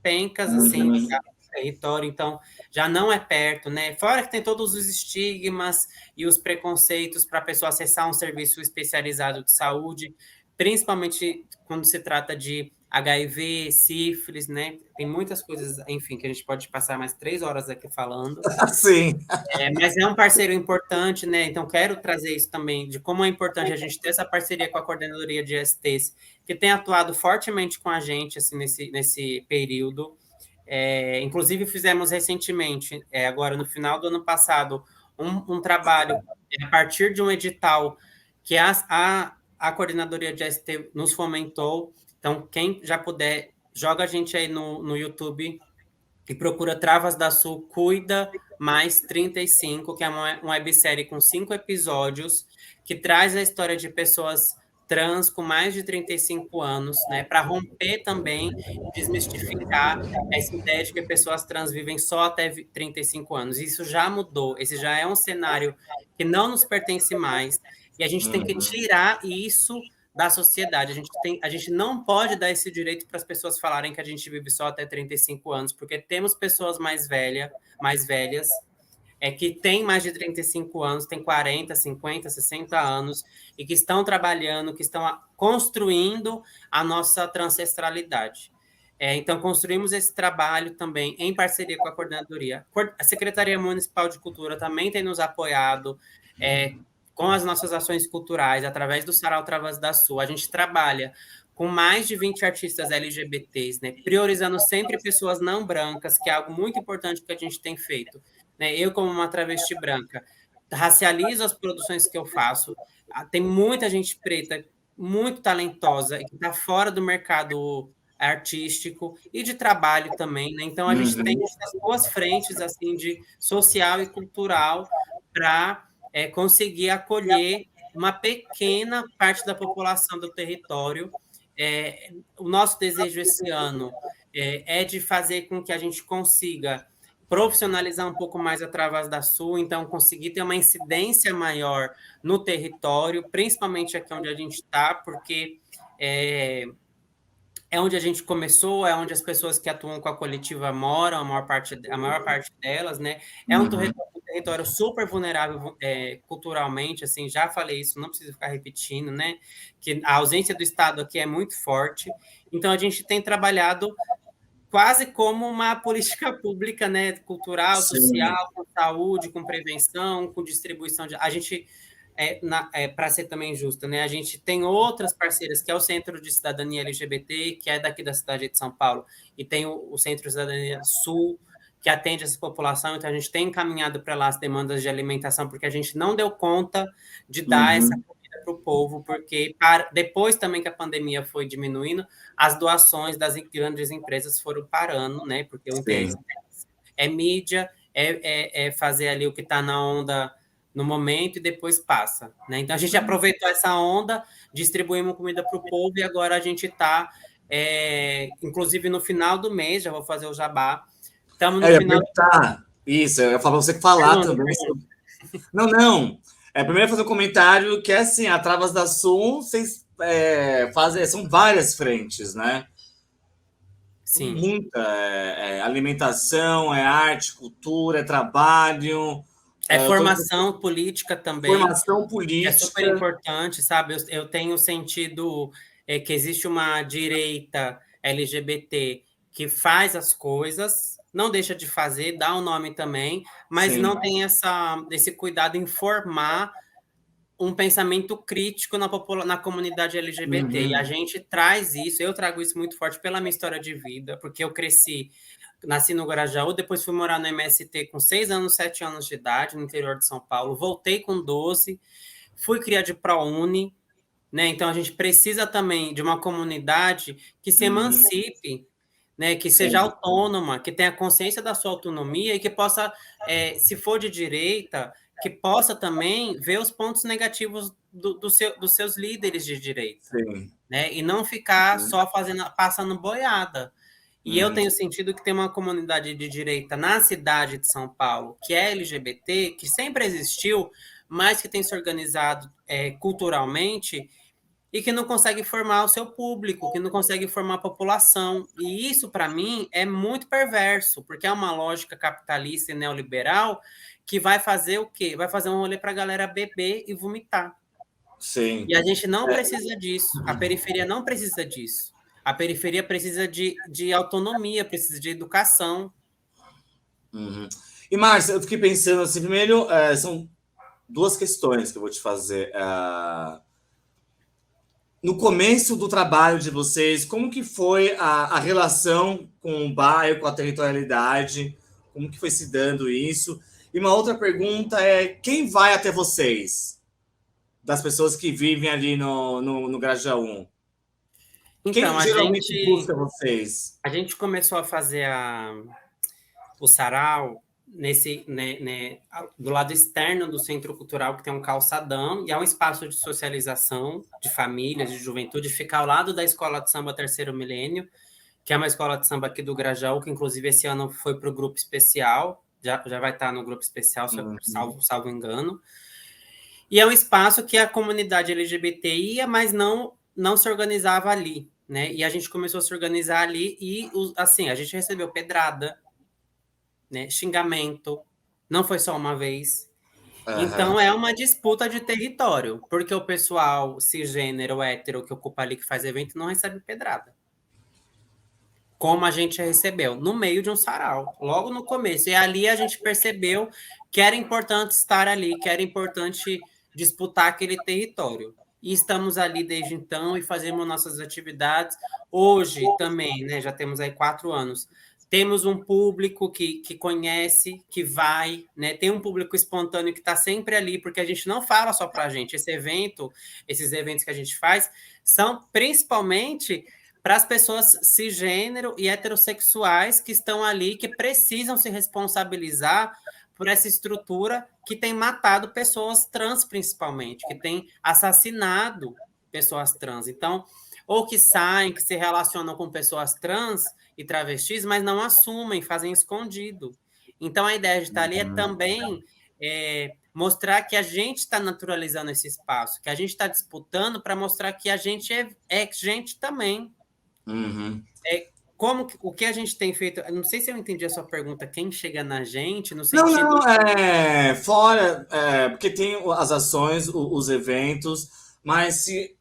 pencas, assim, território, então já não é perto, né? Fora que tem todos os estigmas e os preconceitos para a pessoa acessar um serviço especializado de saúde, principalmente quando se trata de HIV, sífilis, né? Tem muitas coisas, enfim, que a gente pode passar mais 3 horas aqui falando. Sim. Mas é um parceiro importante, né? Então, quero trazer isso também, de como é importante a gente ter essa parceria com a Coordenadoria de STs, que tem atuado fortemente com a gente assim, nesse período. Inclusive, fizemos recentemente, agora no final do ano passado, um trabalho a partir de um edital que a Coordenadoria de ST nos fomentou. Então, quem já puder, joga a gente aí no YouTube e procura Travas da Sul Cuida Mais 35, que é uma websérie com 5 episódios, que traz a história de pessoas trans com mais de 35 anos, né, para romper também, desmistificar essa ideia de que pessoas trans vivem só até 35 anos. Isso já mudou, esse já é um cenário que não nos pertence mais, e a gente tem que tirar isso da sociedade. A gente não pode dar esse direito para as pessoas falarem que a gente vive só até 35 anos, porque temos pessoas mais velhas, que têm mais de 35 anos, têm 40, 50, 60 anos, e que estão trabalhando, que estão construindo a nossa ancestralidade. Então, construímos esse trabalho também em parceria com a coordenadoria. A Secretaria Municipal de Cultura também tem nos apoiado, com as nossas ações culturais, através do Sarau Travas da Sul. A gente trabalha com mais de 20 artistas LGBTs, né, priorizando sempre pessoas não brancas, que é algo muito importante que a gente tem feito. Né? Eu, como uma travesti branca, racializo as produções que eu faço. Tem muita gente preta, muito talentosa, e que está fora do mercado artístico e de trabalho também. Né? Então, a gente tem essas duas frentes assim de social e cultural para conseguir acolher uma pequena parte da população do território. O nosso desejo esse ano é de fazer com que a gente consiga profissionalizar um pouco mais a Travas da Sul, então conseguir ter uma incidência maior no território, principalmente aqui onde a gente está, porque é onde a gente começou, é onde as pessoas que atuam com a coletiva moram, a maior parte delas, né? É um território super vulnerável culturalmente, assim, já falei isso, não preciso ficar repetindo, né? Que a ausência do Estado aqui é muito forte. Então, a gente tem trabalhado quase como uma política pública, né? Cultural, social, com saúde, com prevenção, com distribuição de... A gente para ser também justa, né? A gente tem outras parceiras, que é o Centro de Cidadania LGBT, que é daqui da cidade de São Paulo, e tem o Centro de Cidadania Sul, que atende essa população, então a gente tem encaminhado para lá as demandas de alimentação, porque a gente não deu conta de dar essa comida para o povo, porque depois também que a pandemia foi diminuindo, as doações das grandes empresas foram parando, né? Porque o interesse é mídia, é fazer ali o que está na onda no momento e depois passa. Né? Então, a gente aproveitou essa onda, distribuímos comida para o povo e agora a gente está, inclusive no final do mês, já vou fazer o jabá, estamos no final... Isso, eu ia falar para você falar também. Não. Primeiro fazer um comentário que assim, a Travas da Sul, vocês são várias frentes, né? Sim. Muita alimentação, arte, cultura, trabalho... formação política também. Formação política. É super importante, sabe? Eu tenho sentido que existe uma direita LGBT que faz as coisas, não deixa de fazer, dá o nome também, mas não tem esse cuidado em formar um pensamento crítico na comunidade LGBT. E a Uhum. gente traz isso, eu trago isso muito forte pela minha história de vida, porque eu nasci no Grajaú, depois fui morar no MST com 6 anos, 7 anos de idade, no interior de São Paulo, voltei com 12, fui criada de ProUni, né? Então a gente precisa também de uma comunidade que se Uhum. emancipe, né? Que seja Sim. autônoma, que tenha consciência da sua autonomia e que possa, se for de direita, que possa também ver os pontos negativos dos seus líderes de direita, Sim. né? E não ficar Uhum. só passando boiada. E eu Uhum. tenho sentido que tem uma comunidade de direita na cidade de São Paulo, que é LGBT, que sempre existiu, mas que tem se organizado culturalmente e que não consegue formar o seu público, que não consegue formar a população. E isso, para mim, é muito perverso, porque é uma lógica capitalista e neoliberal que vai fazer o quê? Vai fazer um rolê para a galera beber e vomitar. Sim. E a gente não É. precisa disso. A periferia não precisa disso. A periferia precisa de autonomia, precisa de educação. Uhum. E, Márcia, eu fiquei pensando assim, primeiro, são duas questões que eu vou te fazer. No começo do trabalho de vocês, como que foi a relação com o bairro, com a territorialidade? Como que foi se dando isso? E uma outra pergunta é, quem vai até vocês? Das pessoas que vivem ali no Grajaú. Então, Quem geralmente busca vocês? a gente começou a fazer o sarau do lado externo do Centro Cultural, que tem um calçadão, e é um espaço de socialização de famílias, de juventude, fica ao lado da Escola de Samba Terceiro Milênio, que é uma escola de samba aqui do Grajaú, que inclusive esse ano foi para o grupo especial, já vai estar no grupo especial, Uhum. salvo engano. E é um espaço que a comunidade LGBT ia, mas não se organizava ali, né? E a gente começou a se organizar ali e, assim, a gente recebeu pedrada, né? Xingamento, não foi só uma vez. Uhum. Então é uma disputa de território, porque o pessoal cisgênero, hétero que ocupa ali, que faz evento, não recebe pedrada. Como a gente recebeu, no meio de um sarau, logo no começo. E ali a gente percebeu que era importante estar ali, que era importante disputar aquele território. E estamos ali desde então e fazemos nossas atividades. Hoje também, né, já temos aí 4 anos, temos um público que conhece, que vai, né, tem um público espontâneo que está sempre ali, porque a gente não fala só para a gente. Esses eventos que a gente faz, são principalmente para as pessoas cisgênero e heterossexuais que estão ali, que precisam se responsabilizar por essa estrutura que tem matado pessoas trans, principalmente, que tem assassinado pessoas trans. Então, ou que saem, que se relacionam com pessoas trans e travestis, mas não assumem, fazem escondido. Então, a ideia de estar ali é também mostrar que a gente está naturalizando esse espaço, que a gente está disputando para mostrar que a gente é gente também. Uhum. O que a gente tem feito? Eu não sei se eu entendi a sua pergunta, quem chega na gente, no Não, sentido. não, fora, porque tem as ações, os eventos, mas se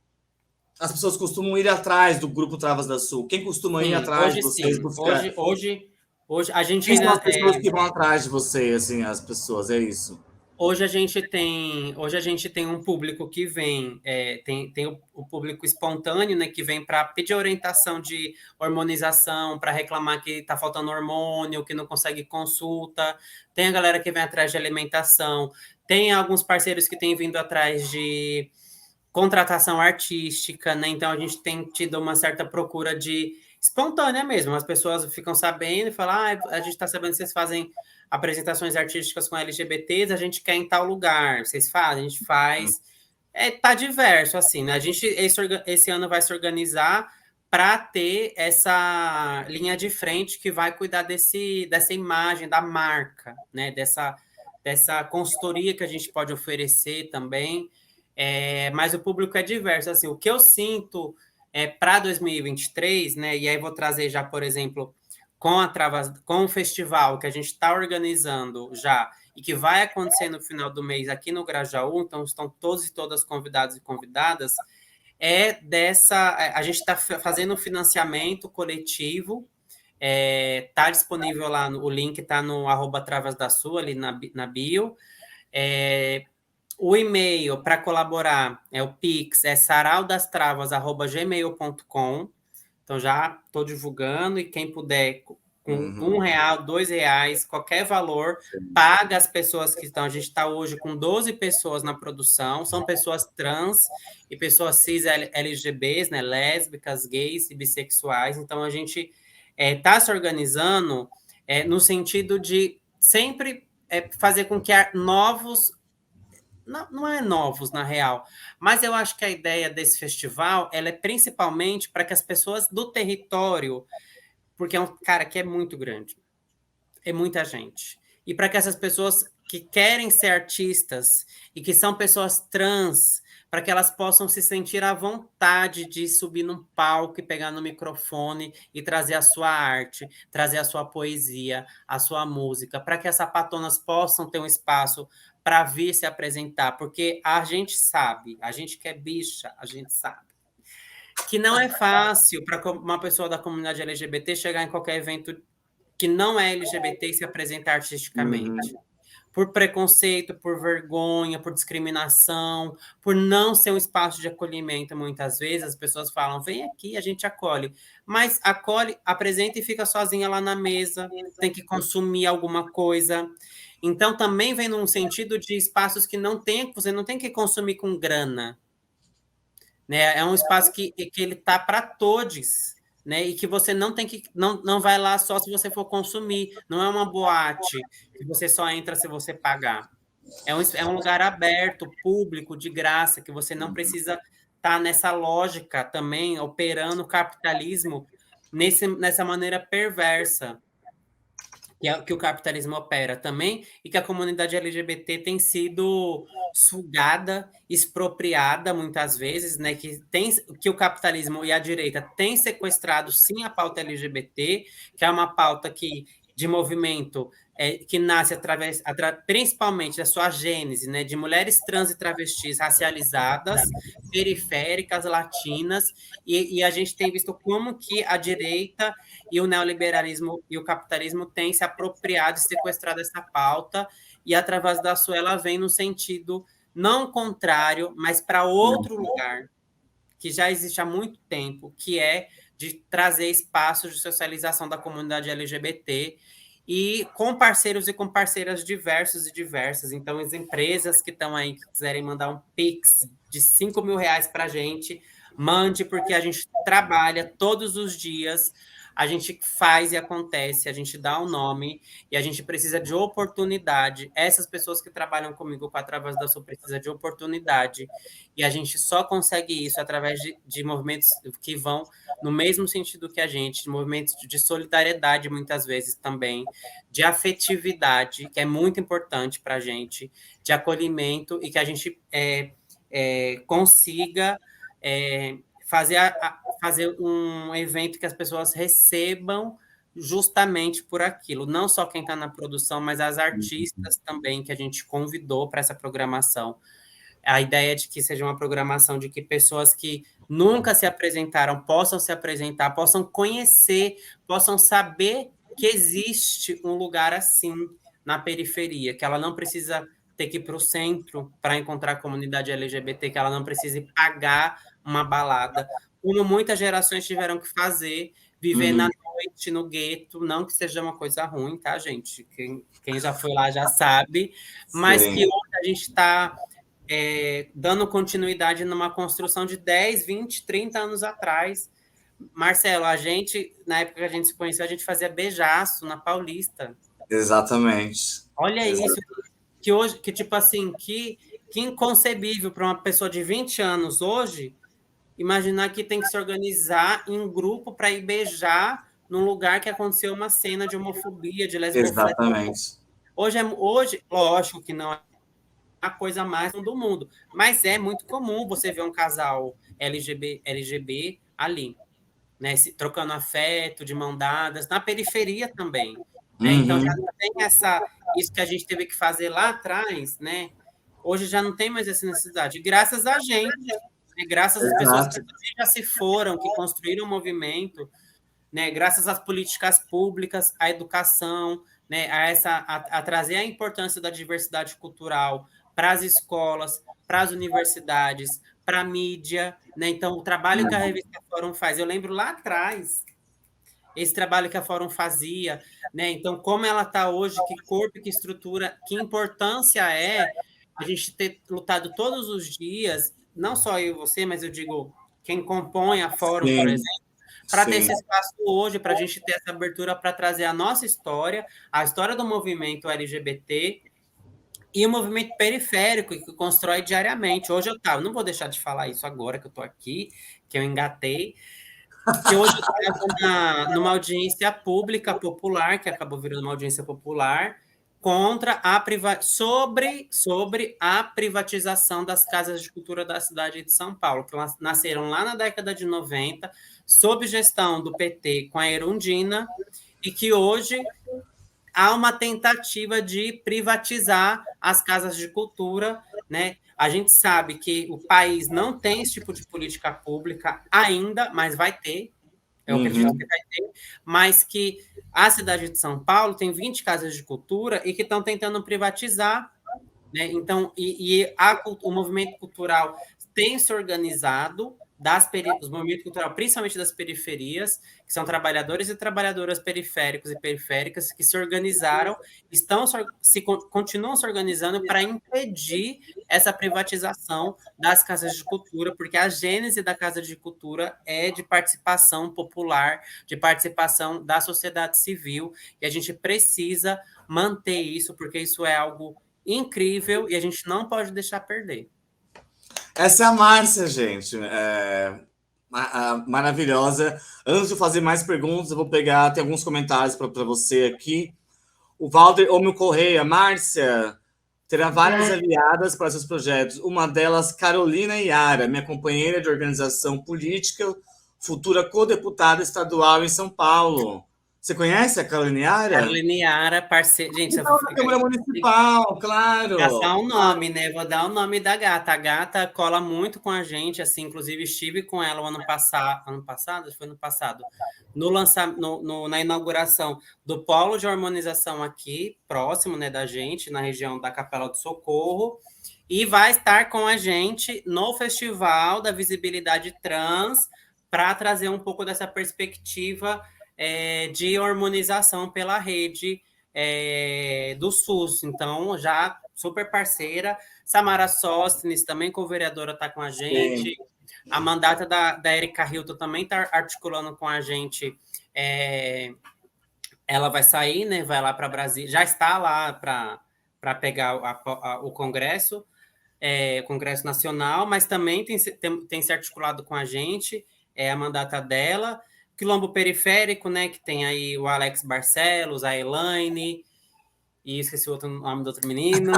as pessoas costumam ir atrás do Grupo Travas da Sul, quem costuma ir Sim, atrás de hoje vocês sim. buscar? Hoje a gente Quem são ainda. as pessoas que vão atrás de você, assim, as pessoas, é isso? Hoje a gente tem um público que vem, tem o público espontâneo, né, que vem para pedir orientação de hormonização, para reclamar que está faltando hormônio, que não consegue consulta. Tem a galera que vem atrás de alimentação. Tem alguns parceiros que têm vindo atrás de contratação artística, né? Então a gente tem tido uma certa procura de espontânea mesmo. As pessoas ficam sabendo e falam: a gente está sabendo que vocês fazem apresentações artísticas com LGBTs, a gente quer em tal lugar. Vocês fazem? A gente faz. Tá diverso, assim, né? A gente esse ano vai se organizar para ter essa linha de frente que vai cuidar dessa imagem, da marca, né? Dessa consultoria que a gente pode oferecer também. Mas o público é diverso. Assim, o que eu sinto para 2023, né? E aí vou trazer já, por exemplo, com o festival que a gente está organizando já e que vai acontecer no final do mês aqui no Grajaú, então estão todos e todas convidados e convidadas, a gente está fazendo um financiamento coletivo, tá disponível lá, o link está no @travasdasul, ali na bio, O e-mail para colaborar é o Pix, é saraldastravas@gmail.com. Então já estou divulgando, e quem puder, com R$ 1, R$ 2, qualquer valor, paga as pessoas que estão. A gente está hoje com 12 pessoas na produção, são pessoas trans e pessoas cis LGBs, né, lésbicas, gays e bissexuais. Então a gente está se organizando no sentido de sempre fazer com que novos. Não, não é novos, na real, mas eu acho que a ideia desse festival ela é principalmente para que as pessoas do território, porque é um cara que é muito grande, é muita gente, e para que essas pessoas que querem ser artistas e que são pessoas trans, para que elas possam se sentir à vontade de subir num palco e pegar no microfone e trazer a sua arte, trazer a sua poesia, a sua música, para que as sapatonas possam ter um espaço para vir se apresentar, porque a gente sabe, a gente que é bicha, a gente sabe que não é fácil para uma pessoa da comunidade LGBT chegar em qualquer evento que não é LGBT e se apresentar artisticamente. Por preconceito, por vergonha, por discriminação, por não ser um espaço de acolhimento, muitas vezes as pessoas falam, vem aqui, a gente acolhe. Mas acolhe, apresenta e fica sozinha lá na mesa, tem que consumir alguma coisa. Então, também vem num sentido de espaços que não tem, você não tem que consumir com grana, né? É um espaço que ele tá para todos, né? E que você não tem que não vai lá só se você for consumir, não é uma boate que você só entra se você pagar. É um lugar aberto, público, de graça, que você não precisa estar nessa lógica também, operando o capitalismo nessa maneira perversa que o capitalismo opera também, e que a comunidade LGBT tem sido sugada, expropriada muitas vezes, né? Que o capitalismo e a direita têm sequestrado sim a pauta LGBT, que é uma pauta de movimento que nasce principalmente da sua gênese, né, de mulheres trans e travestis racializadas, periféricas, latinas, e a gente tem visto como que a direita e o neoliberalismo e o capitalismo têm se apropriado e sequestrado essa pauta, e através da sua ela vem no sentido não contrário, mas para outro lugar, que já existe há muito tempo, que é de trazer espaços de socialização da comunidade LGBT, e com parceiros e com parceiras diversos e diversas. Então, as empresas que estão aí, que quiserem mandar um Pix de R$ 5.000 para a gente, mande, porque a gente trabalha todos os dias, a gente faz e acontece, a gente dá o nome, e a gente precisa de oportunidade. Essas pessoas que trabalham comigo com Através da Sul precisam de oportunidade, e a gente só consegue isso através de movimentos que vão no mesmo sentido que a gente, de movimentos de solidariedade, muitas vezes também, de afetividade, que é muito importante para a gente, de acolhimento, e que a gente consiga fazer um evento que as pessoas recebam justamente por aquilo. Não só quem está na produção, mas as artistas também que a gente convidou para essa programação. A ideia de que seja uma programação de que pessoas que nunca se apresentaram possam se apresentar, possam conhecer, possam saber que existe um lugar assim na periferia, que ela não precisa ter que ir para o centro para encontrar a comunidade LGBT, que ela não precise pagar uma balada, como muitas gerações tiveram que fazer, viver na noite, no gueto, não que seja uma coisa ruim, tá, gente? Quem já foi lá já sabe, mas que hoje a gente está dando continuidade numa construção de 10, 20, 30 anos atrás. Marcelo, a gente, na época que a gente se conheceu, a gente fazia beijaço na Paulista. Exatamente. Olha isso, que hoje, que tipo assim, que inconcebível para uma pessoa de 20 anos hoje, imaginar que tem que se organizar em grupo para ir beijar num lugar que aconteceu uma cena de homofobia, de lesbofobia. Exatamente. Hoje, lógico que não é a coisa mais do mundo, mas é muito comum você ver um casal LGB ali, né, trocando afeto, de mão dadas, na periferia também, né? Então já tem isso que a gente teve que fazer lá atrás, né? Hoje já não tem mais essa necessidade, graças a gente, né? Graças às pessoas que já se foram, que construíram o movimento, né? Graças às políticas públicas, à educação, né? A trazer a importância da diversidade cultural para as escolas, para as universidades, para a mídia, né? Então, o trabalho que a revista Fórum faz, eu lembro lá atrás, esse trabalho que a Fórum fazia, né? Então, como ela está hoje, que corpo, que estrutura, que importância é a gente ter lutado todos os dias, não só eu e você, mas eu digo quem compõe a Fórum, por Sim, exemplo, para ter esse sim. espaço hoje, para a gente ter essa abertura para trazer a nossa história, a história do movimento LGBT e o movimento periférico que constrói diariamente. Hoje eu estava, não vou deixar de falar isso agora que eu estou aqui, que eu engatei, que hoje eu estava numa audiência pública popular, que acabou virando uma audiência popular, contra sobre a privatização das casas de cultura da cidade de São Paulo, que nasceram lá na década de 90, sob gestão do PT com a Erundina, e que hoje há uma tentativa de privatizar as casas de cultura, né? A gente sabe que o país não tem esse tipo de política pública ainda, mas vai ter, eu acredito que Uhum. vai ter, mas que a cidade de São Paulo tem 20 casas de cultura e que estão tentando privatizar, né? Então, o movimento cultural tem se organizado, os movimentos culturais, principalmente das periferias, que são trabalhadores e trabalhadoras periféricos e periféricas, que se organizaram, continuam se organizando para impedir essa privatização das casas de cultura, porque a gênese da casa de cultura é de participação popular, de participação da sociedade civil, e a gente precisa manter isso, porque isso é algo incrível e a gente não pode deixar perder. Essa é a Márcia, gente. Maravilhosa. Antes de eu fazer mais perguntas, eu vou pegar, tem alguns comentários para você aqui. O Valder Homem Correia, Márcia, terá várias aliadas para seus projetos. Uma delas, Carolina Iara, minha companheira de organização política, futura co-deputada estadual em São Paulo. Você conhece a Carolina Iara? Carolina Yara, parceira. Gente, Então, na Câmara Municipal, claro. gastar um nome, né? Vou dar o nome da gata. A gata cola muito com a gente, assim, inclusive estive com ela o ano passado, foi ano passado, na inauguração do polo de harmonização aqui, próximo, né, da gente, na região da Capela do Socorro, e vai estar com a gente no Festival da Visibilidade Trans para trazer um pouco dessa perspectiva de harmonização pela rede do SUS. Então, já super parceira. Samara Sóstenes, também co-vereadora, está com a gente. Sim. A mandata da Erika Hilton também está articulando com a gente. Ela vai sair, né? Vai lá para Brasília. Já está lá para pegar o Congresso, Congresso Nacional, mas também tem se articulado com a gente, a mandata dela. Quilombo Periférico, né? Que tem aí o Alex Barcelos, a Elaine, e esqueci o nome do outro menino.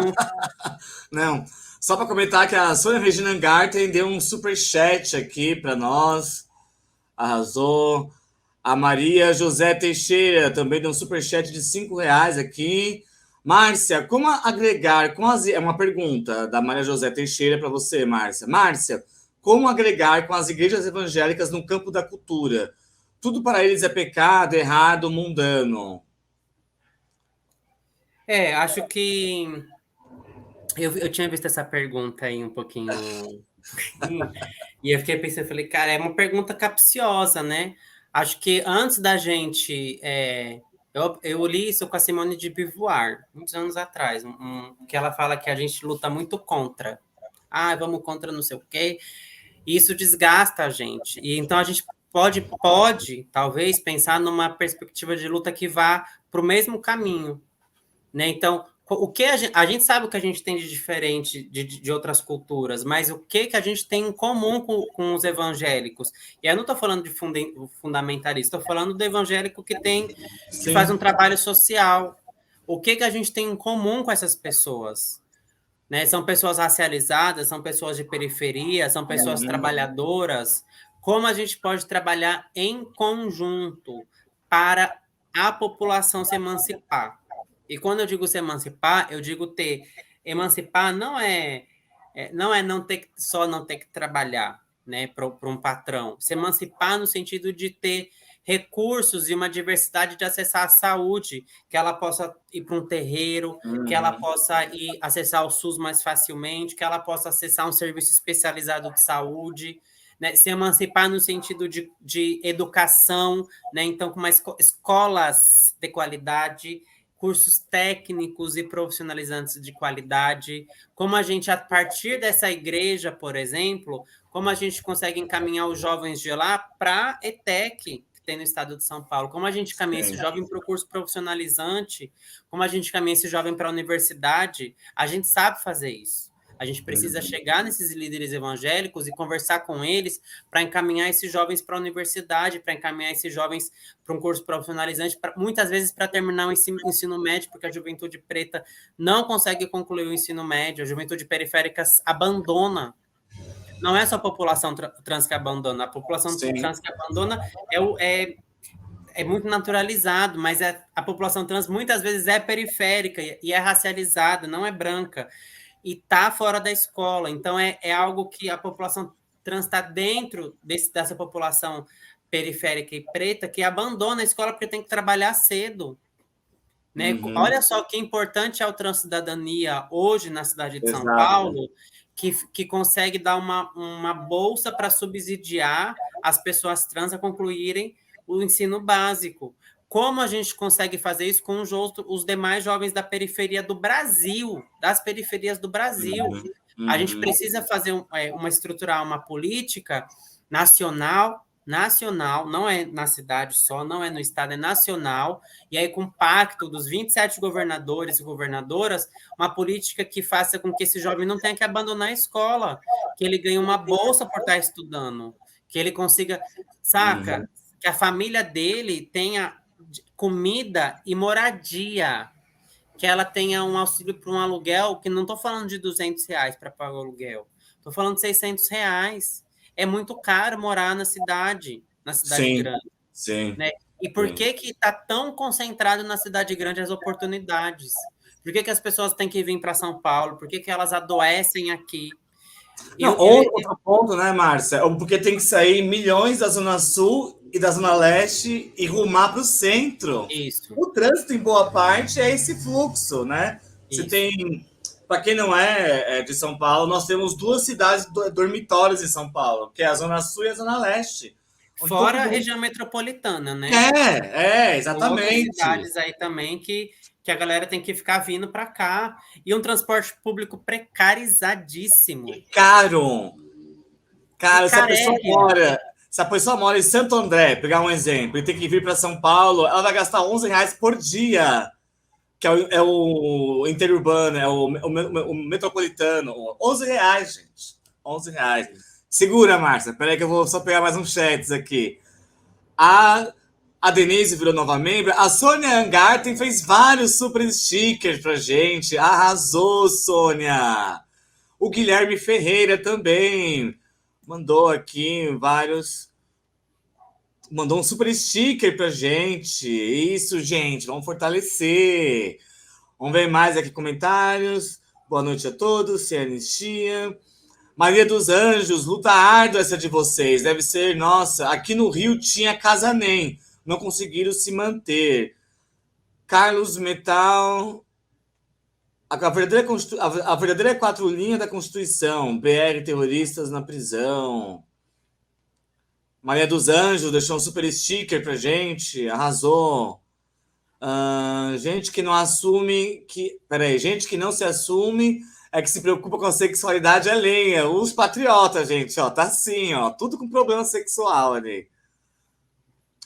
Não, só para comentar que a Sônia Regina Garten deu um super chat aqui para nós. Arrasou. A Maria José Teixeira também deu um super chat de R$ 5 aqui. Márcia, como agregar é uma pergunta da Maria José Teixeira para você, Márcia. Márcia, como agregar com as igrejas evangélicas no campo da cultura? Tudo para eles é pecado, errado, mundano. Acho que eu tinha visto essa pergunta aí um pouquinho, e eu fiquei pensando, falei, cara, é uma pergunta capciosa, né? Acho que antes da gente... eu li isso com a Simone de Beauvoir, muitos anos atrás, que ela fala que a gente luta muito contra. Vamos contra não sei o quê. E isso desgasta a gente. E então a gente pode talvez, pensar numa perspectiva de luta que vá para o mesmo caminho, né? Então, o que a gente sabe o que a gente tem de diferente de outras culturas, mas o que a gente tem em comum com os evangélicos? E eu não estou falando de fundamentalista, estou falando do evangélico que faz um trabalho social. O que a gente tem em comum com essas pessoas? Né? São pessoas racializadas, são pessoas de periferia, são pessoas trabalhadoras. Como a gente pode trabalhar em conjunto para a população se emancipar? E quando eu digo se emancipar, eu digo emancipar não ter não ter que trabalhar, né, para um patrão. Se emancipar no sentido de ter recursos e uma diversidade de acessar a saúde, que ela possa ir para um terreiro, que ela possa ir acessar o SUS mais facilmente, que ela possa acessar um serviço especializado de saúde, né? Se emancipar no sentido de educação, né? Então, com mais escolas de qualidade, cursos técnicos e profissionalizantes de qualidade, como a gente, a partir dessa igreja, por exemplo, como a gente consegue encaminhar os jovens de lá para a ETEC, que tem no estado de São Paulo, como a gente caminha esse jovem para o curso profissionalizante, como a gente caminha esse jovem para a universidade, a gente sabe fazer isso. A gente precisa chegar nesses líderes evangélicos e conversar com eles para encaminhar esses jovens para a universidade, para encaminhar esses jovens para um curso profissionalizante, muitas vezes para terminar o ensino médio, porque a juventude preta não consegue concluir o ensino médio, a juventude periférica abandona. Não é só a população trans que abandona, a população trans que abandona é muito naturalizado, mas a população trans muitas vezes é periférica e é racializada, não é branca, e está fora da escola. Então, é algo que a população trans está dentro dessa população periférica e preta que abandona a escola porque tem que trabalhar cedo. Né? Olha só que importante é o Transcidadania hoje na cidade de São Paulo, que consegue dar uma bolsa para subsidiar as pessoas trans a concluírem o ensino básico. Como a gente consegue fazer isso com os demais jovens da periferia do Brasil, das periferias do Brasil? A gente precisa fazer estruturar uma política nacional, não é na cidade só, não é no estado, é nacional, e aí com o pacto dos 27 governadores e governadoras, uma política que faça com que esse jovem não tenha que abandonar a escola, que ele ganhe uma bolsa por estar estudando, que ele consiga, saca, que a família dele tenha comida e moradia, que ela tenha um auxílio para um aluguel, que não estou falando de R$200 para pagar o aluguel, estou falando de R$600. É muito caro morar na cidade grande. Sim. Né? E por que está tão concentrado na cidade grande as oportunidades? Por que as pessoas têm que vir para São Paulo? Por que elas adoecem aqui? Outro ponto, né, Márcia? Porque tem que sair milhões da Zona Sul e da Zona Leste e rumar para o centro. Isso. O trânsito, em boa parte, é esse fluxo, né? Você tem... Para quem não é de São Paulo, nós temos 2 cidades dormitórios em São Paulo, que é a Zona Sul e a Zona Leste. Fora a região metropolitana, né? Exatamente. Outras cidades aí também que a galera tem que ficar vindo para cá. E um transporte público precarizadíssimo. E caro. Cara, se a pessoa mora em Santo André, pegar um exemplo, e tem que vir para São Paulo, ela vai gastar R$11 por dia, que é o interurbano, é o metropolitano. R$11, gente. R$11. Segura, Márcia. Peraí que eu vou só pegar mais uns chats aqui. A Denise virou nova membro. A Sônia Angarten fez vários super stickers pra gente. Arrasou, Sônia. O Guilherme Ferreira também mandou aqui vários... Mandou um super sticker pra gente. Isso, gente. Vamos fortalecer. Vamos ver mais aqui comentários. Boa noite a todos. Sem anistia. Maria dos Anjos. Luta árdua essa de vocês. Deve ser, nossa. Aqui no Rio tinha Casa Nem. Não conseguiram se manter. Carlos Metal... A verdadeira 4 linha da Constituição. BR terroristas na prisão. Maria dos Anjos deixou um super sticker pra gente. Arrasou. Gente que não assume... gente que não se assume é que se preocupa com a sexualidade alheia. Os patriotas, gente. Ó, tá assim, ó. Tudo com problema sexual ali.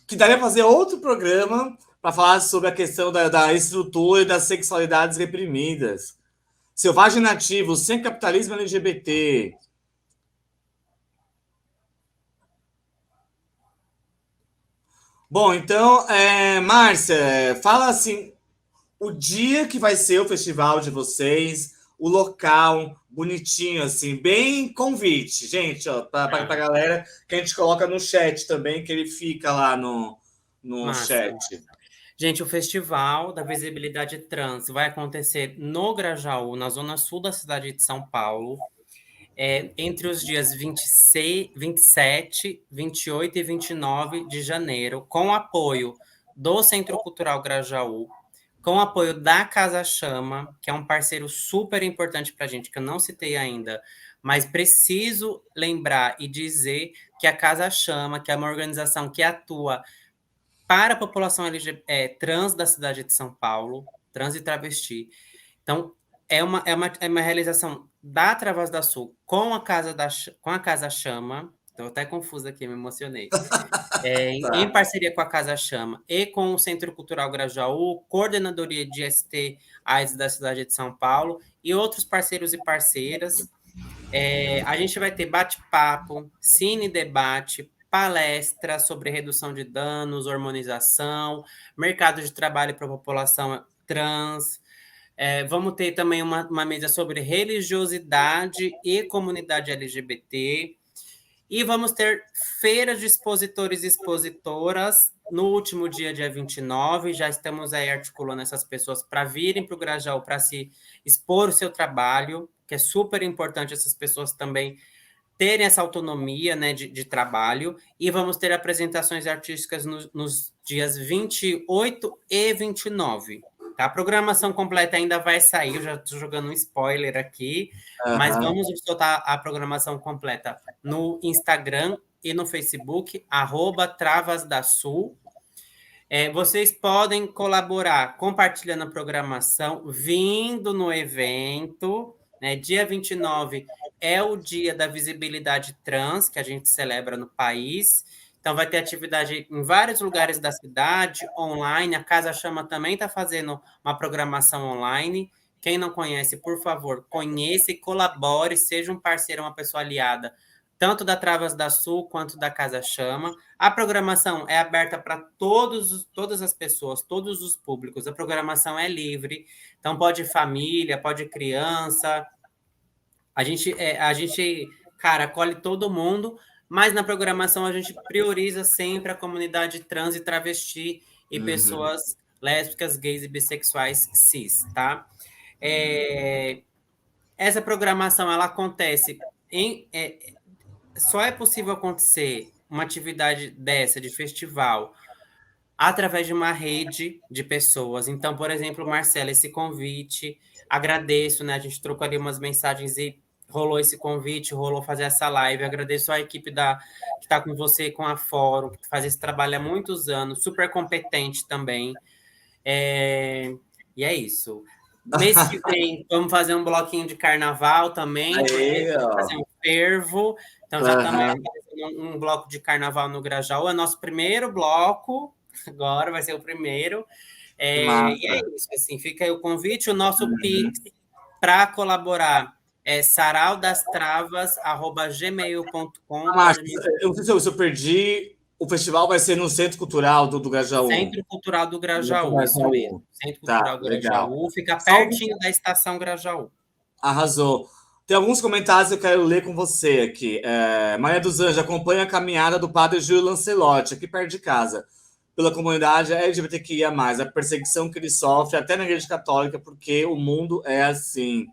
Que daria pra fazer outro programa para falar sobre a questão da estrutura e das sexualidades reprimidas. Selvagem nativo, sem capitalismo LGBT. Bom, então, Márcia, fala assim, o dia que vai ser o festival de vocês, o local, bonitinho, assim, bem convite, gente, ó, pra galera, que a gente coloca no chat também, que ele fica lá no chat. Gente, o Festival da Visibilidade Trans vai acontecer no Grajaú, na zona sul da cidade de São Paulo. entre os dias 26, 27, 28 e 29 de janeiro, com apoio do Centro Cultural Grajaú, com apoio da Casa Chama, que é um parceiro super importante para a gente, que eu não citei ainda, mas preciso lembrar e dizer que a Casa Chama, que é uma organização que atua para a população trans da cidade de São Paulo, trans e travesti. Então, é uma realização da Travas da Sul com a Casa Chama. Estou até confusa aqui, me emocionei. Em Tá. parceria com a Casa Chama e com o Centro Cultural Grajaú, Coordenadoria de ST AIDS da cidade de São Paulo e outros parceiros e parceiras. A gente vai ter bate-papo, cine debate, palestra sobre redução de danos, hormonização, mercado de trabalho para a população trans. Vamos ter também uma mesa sobre religiosidade e comunidade LGBT. E vamos ter feiras de expositores e expositoras no último dia 29. Já estamos aí articulando essas pessoas para virem para o Grajaú para se expor o seu trabalho, que é super importante essas pessoas também terem essa autonomia, né, de trabalho. E vamos ter apresentações artísticas nos dias 28 e 29. Tá? A programação completa ainda vai sair, eu já estou jogando um spoiler aqui, mas vamos soltar a programação completa no Instagram e no Facebook, @travasdasul. Vocês podem colaborar compartilhando a programação, vindo no evento, né? Dia 29 é o dia da visibilidade trans, que a gente celebra no país. Então, vai ter atividade em vários lugares da cidade, online. A Casa Chama também está fazendo uma programação online. Quem não conhece, por favor, conheça e colabore, seja um parceiro, uma pessoa aliada, tanto da Travas da Sul quanto da Casa Chama. A programação é aberta para todas as pessoas, todos os públicos. A programação é livre, então pode família, pode criança. A gente, cara, acolhe todo mundo, mas na programação a gente prioriza sempre a comunidade trans e travesti e pessoas lésbicas, gays e bissexuais cis, tá? Essa programação, ela acontece só é possível acontecer uma atividade dessa, de festival, através de uma rede de pessoas. Então, por exemplo, Marcela, esse convite, agradeço, né? A gente trocou ali umas mensagens e rolou esse convite, rolou fazer essa live. Agradeço a equipe que está com você, com a Fórum, que faz esse trabalho há muitos anos, super competente também. E é isso. Mês que vem, vamos fazer um bloquinho de carnaval também, porque Aí, vamos ó. fazer um fervo. Então, já estamos fazendo um bloco de carnaval no Grajaú. É nosso primeiro bloco, agora vai ser o primeiro. Que E é massa. isso, assim, fica aí o convite. O nosso Pix para colaborar é saraudastravas@gmail.com. Márcio, eu não sei se eu perdi. O festival vai ser no Centro Cultural do Grajaú. Centro Cultural do Do Grajaú, isso mesmo. Grajaú. Centro Tá, Cultural do legal. Grajaú, fica Salve. pertinho da Estação Grajaú. Arrasou. Tem alguns comentários que eu quero ler com você aqui. Maria dos Anjos acompanha a caminhada do padre Júlio Lancelotti, aqui perto de casa, pela comunidade LGBTQIA+, a perseguição que ele sofre até na Igreja Católica, porque o mundo é assim.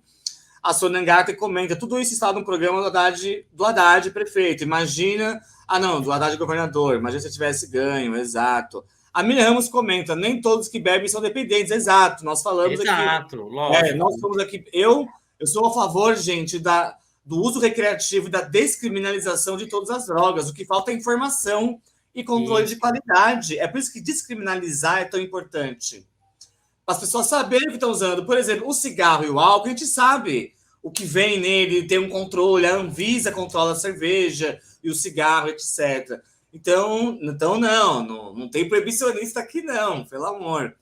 A Sônia Ngata comenta, tudo isso está no programa do Haddad prefeito. Imagina... Ah, não, do Haddad governador. Imagina se eu tivesse ganho, exato. A Miriam Ramos comenta, nem todos que bebem são dependentes. Exato, nós falamos aqui. Exato, lógico. Nós somos aqui... Eu sou a favor, gente, do uso recreativo e da descriminalização de todas as drogas. O que falta é informação e controle de qualidade. É por isso que descriminalizar é tão importante. Para as pessoas saberem o que estão usando. Por exemplo, o cigarro e o álcool, a gente sabe o que vem nele, tem um controle, a Anvisa controla a cerveja e o cigarro, etc. Então não tem proibicionista aqui, não, pelo amor.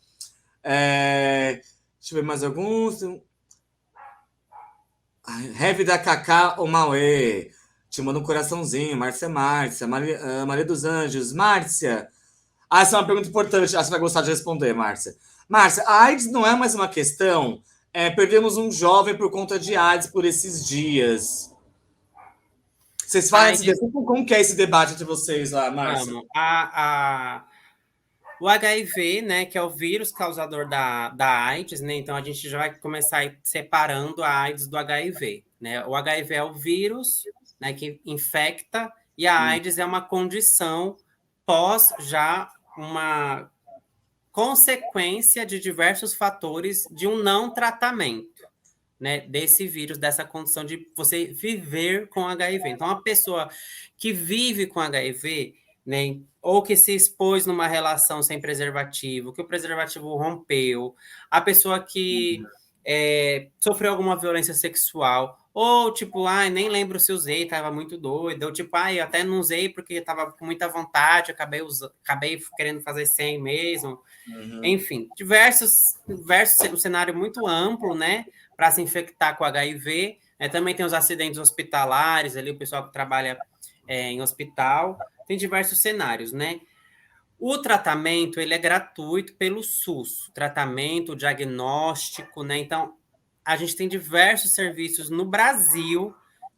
Deixa eu ver mais alguns. Heavy da Cacá ou Mauê. Te manda um coraçãozinho. Márcia. Maria dos Anjos. Márcia. Essa é uma pergunta importante. Acho que você vai gostar de responder, Márcia. Márcia, a AIDS não é mais uma questão. Perdemos um jovem por conta de AIDS por esses dias. Vocês falam como que é esse debate entre vocês lá, Márcia? Vamos. O HIV, né, que é o vírus causador da AIDS, né? Então a gente já vai começar separando a AIDS do HIV. né? O HIV é o vírus, né, que infecta, e a AIDS é uma condição pós já uma consequência de diversos fatores de um não tratamento, né, desse vírus, dessa condição de você viver com HIV. Então, a pessoa que vive com HIV, né, ou que se expôs numa relação sem preservativo, que o preservativo rompeu, a pessoa que sofreu alguma violência sexual, ou tipo, nem lembro se usei, estava muito doida, ou tipo, eu até não usei porque estava com muita vontade, acabei querendo fazer sem mesmo. Enfim, um cenário muito amplo, né, para se infectar com HIV. Também tem os acidentes hospitalares, ali o pessoal que trabalha em hospital, tem diversos cenários, né? O tratamento, ele é gratuito pelo SUS, tratamento, diagnóstico, né? Então, a gente tem diversos serviços no Brasil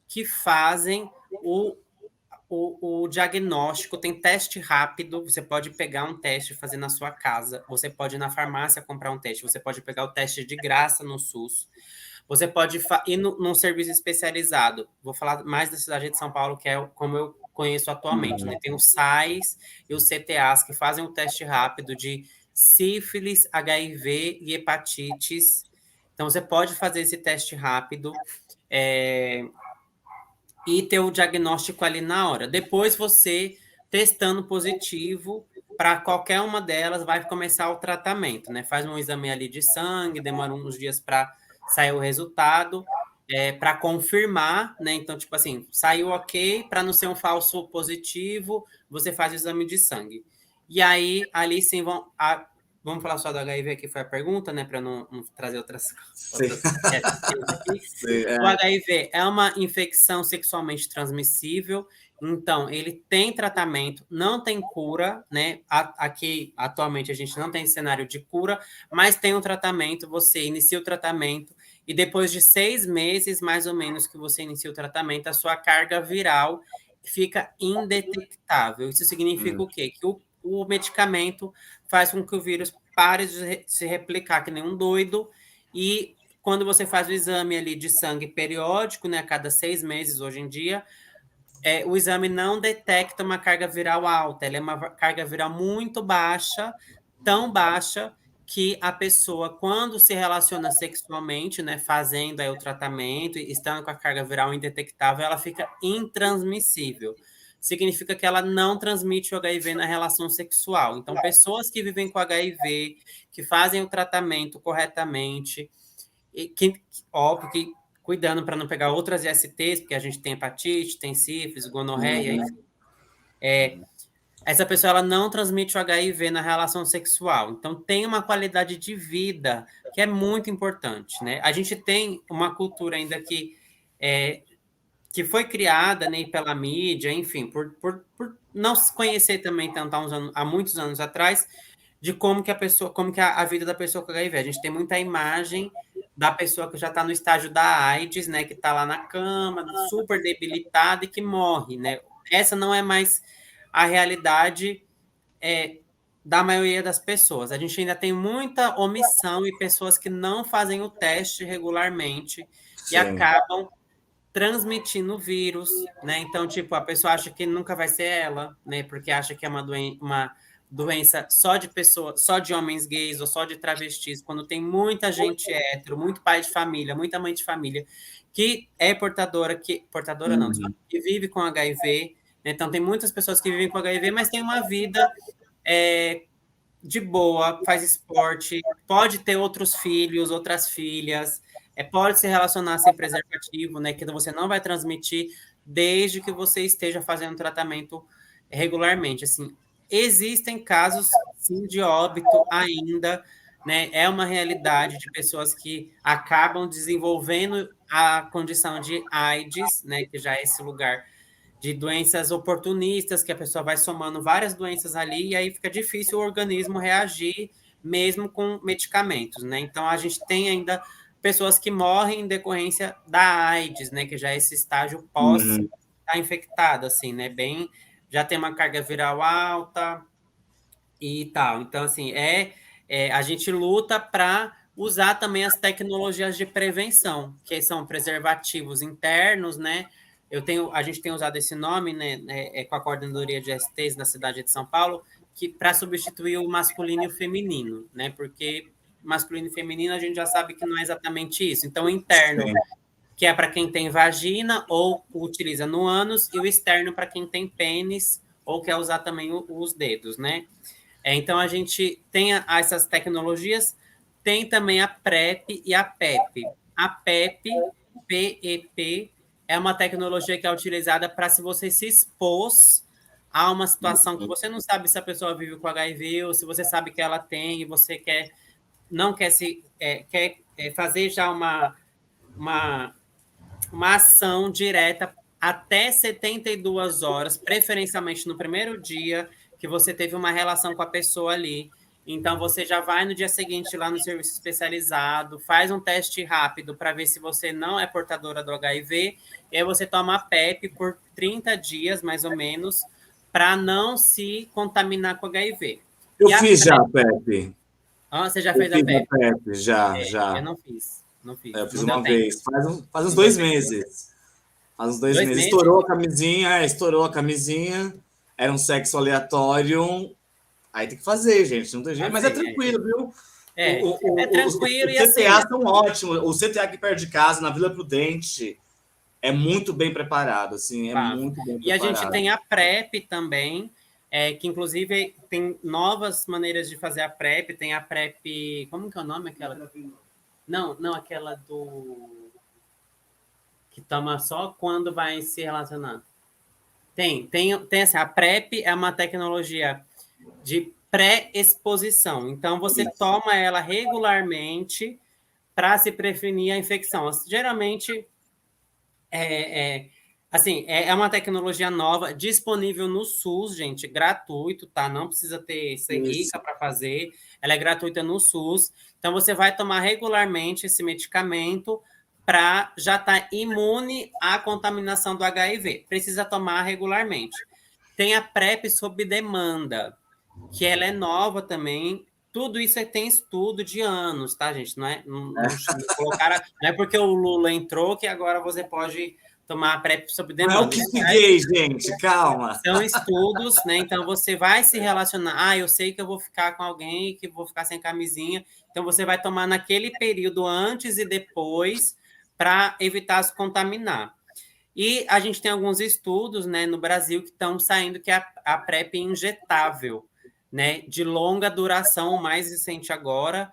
que fazem o diagnóstico, tem teste rápido, você pode pegar um teste e fazer na sua casa, você pode ir na farmácia comprar um teste, você pode pegar o teste de graça no SUS, você pode ir num serviço especializado. Vou falar mais da cidade de São Paulo, que é como eu conheço atualmente, né? Tem os SAIs e os CTAs que fazem o teste rápido de sífilis, HIV e hepatites. Então, você pode fazer esse teste rápido. E ter o diagnóstico ali na hora. Depois você, testando positivo, para qualquer uma delas, vai começar o tratamento, né? Faz um exame ali de sangue, demora uns dias para sair o resultado, para confirmar, né? Então, tipo assim, saiu ok, para não ser um falso positivo, você faz o exame de sangue. E aí, ali sim, vamos falar só do HIV, que foi a pergunta, né? Para não trazer outras aqui. O HIV é uma infecção sexualmente transmissível, então ele tem tratamento, não tem cura, né? Aqui, atualmente, a gente não tem cenário de cura, mas tem um tratamento, você inicia o tratamento, e depois de 6 meses, mais ou menos, que você inicia o tratamento, a sua carga viral fica indetectável. Isso significa o quê? Que o medicamento faz com que o vírus pare de se replicar que nem um doido, e quando você faz o exame ali de sangue periódico, né, a cada 6 meses hoje em dia, o exame não detecta uma carga viral alta, ela é uma carga viral muito baixa, tão baixa que a pessoa, quando se relaciona sexualmente, né, fazendo aí o tratamento, estando com a carga viral indetectável, ela fica intransmissível. Significa que ela não transmite o HIV na relação sexual. Então, pessoas que vivem com HIV, que fazem o tratamento corretamente, e óbvio que cuidando para não pegar outras ISTs, porque a gente tem hepatite, tem sífilis, gonorreia, enfim. Essa pessoa ela não transmite o HIV na relação sexual. Então, tem uma qualidade de vida que é muito importante, né? A gente tem uma cultura ainda que foi criada, né, pela mídia, enfim, por não se conhecer também tanto há muitos anos atrás, de como que a vida da pessoa com HIV. A gente tem muita imagem da pessoa que já está no estágio da AIDS, né, que está lá na cama, super debilitada e que morre, né? Essa não é mais a realidade da maioria das pessoas. A gente ainda tem muita omissão e pessoas que não fazem o teste regularmente e acabam transmitindo o vírus, né? Então, tipo, a pessoa acha que nunca vai ser ela, né? Porque acha que é uma doença só de pessoas, só de homens gays ou só de travestis, quando tem muita gente hétero, muito pai de família, muita mãe de família que é portadora não, que vive com HIV, né? Então tem muitas pessoas que vivem com HIV, mas tem uma vida de boa, faz esporte, pode ter outros filhos, outras filhas, pode se relacionar sem preservativo, né? Que você não vai transmitir desde que você esteja fazendo tratamento regularmente. Assim, existem casos, sim, de óbito ainda, né? É uma realidade de pessoas que acabam desenvolvendo a condição de AIDS, né? Que já é esse lugar de doenças oportunistas, que a pessoa vai somando várias doenças ali, e aí fica difícil o organismo reagir, mesmo com medicamentos, né? Então, a gente tem ainda pessoas que morrem em decorrência da AIDS, né? Que já é esse estágio pós estar infectado, assim, né? Já tem uma carga viral alta e tal. Então, assim, a gente luta para usar também as tecnologias de prevenção, que são preservativos internos, né? A gente tem usado esse nome, né, com a coordenadoria de STs na cidade de São Paulo, que para substituir o masculino e o feminino, né? Porque masculino e feminino a gente já sabe que não é exatamente isso. Então, o interno, Sim. que é para quem tem vagina ou utiliza no ânus, e o externo para quem tem pênis ou quer usar também os dedos, né? Então, a gente tem essas tecnologias, tem também a PrEP e a PEP. A PEP, PEP, é uma tecnologia que é utilizada para se você se expôs a uma situação que você não sabe se a pessoa vive com HIV ou se você sabe que ela tem e você não quer fazer já uma, uma ação direta até 72 horas, preferencialmente no primeiro dia que você teve uma relação com a pessoa ali. Então, você já vai no dia seguinte lá no serviço especializado, faz um teste rápido para ver se você não é portadora do HIV, e aí você toma a PEP por 30 dias, mais ou menos, para não se contaminar com HIV. Eu E a fiz já, PrEP... Pepe. você já Eu fez a fiz a PEP? Pepe, já, Eu já. não fiz. Não fiz. Eu fiz Não deu uma tempo. vez. Faz uns Não deu 2 meses. Faz uns 2 meses. 2 meses? Estourou a camisinha. Era um sexo aleatório. Aí tem que fazer, gente. Não tem jeito. Mas é Fazer, tranquilo, viu? é tranquilo Os e assim. CTA são ótimos. O CTA aqui perto de casa, na Vila Prudente, é muito bem preparado, assim, é muito bem E a gente tem preparado. a PrEP também, que inclusive tem novas maneiras de fazer a PrEP. Tem a PrEP. Como que é o nome aquela? Não, aquela do. Que toma só quando vai se relacionar. Tem assim, a PrEP é uma tecnologia de pré-exposição. Então, você toma ela regularmente para se prevenir a infecção. Geralmente, é uma tecnologia nova, disponível no SUS, gente, gratuito, tá? Não precisa ser rica para fazer, ela é gratuita no SUS. Então, você vai tomar regularmente esse medicamento para já estar imune à contaminação do HIV. Precisa tomar regularmente. Tem a PrEP sob demanda, que ela é nova também. Tudo isso tem estudo de anos, tá, gente? Não é porque o Lula entrou que agora você pode tomar a PrEP sob Não é o demanda. kit gay, gente, calma. São estudos, né? Então você vai se relacionar. Eu sei que eu vou ficar com alguém que vou ficar sem camisinha. Então você vai tomar naquele período antes e depois para evitar se contaminar. E a gente tem alguns estudos, né, no Brasil que estão saindo que é a PrEP injetável, né, de longa duração, o mais recente agora,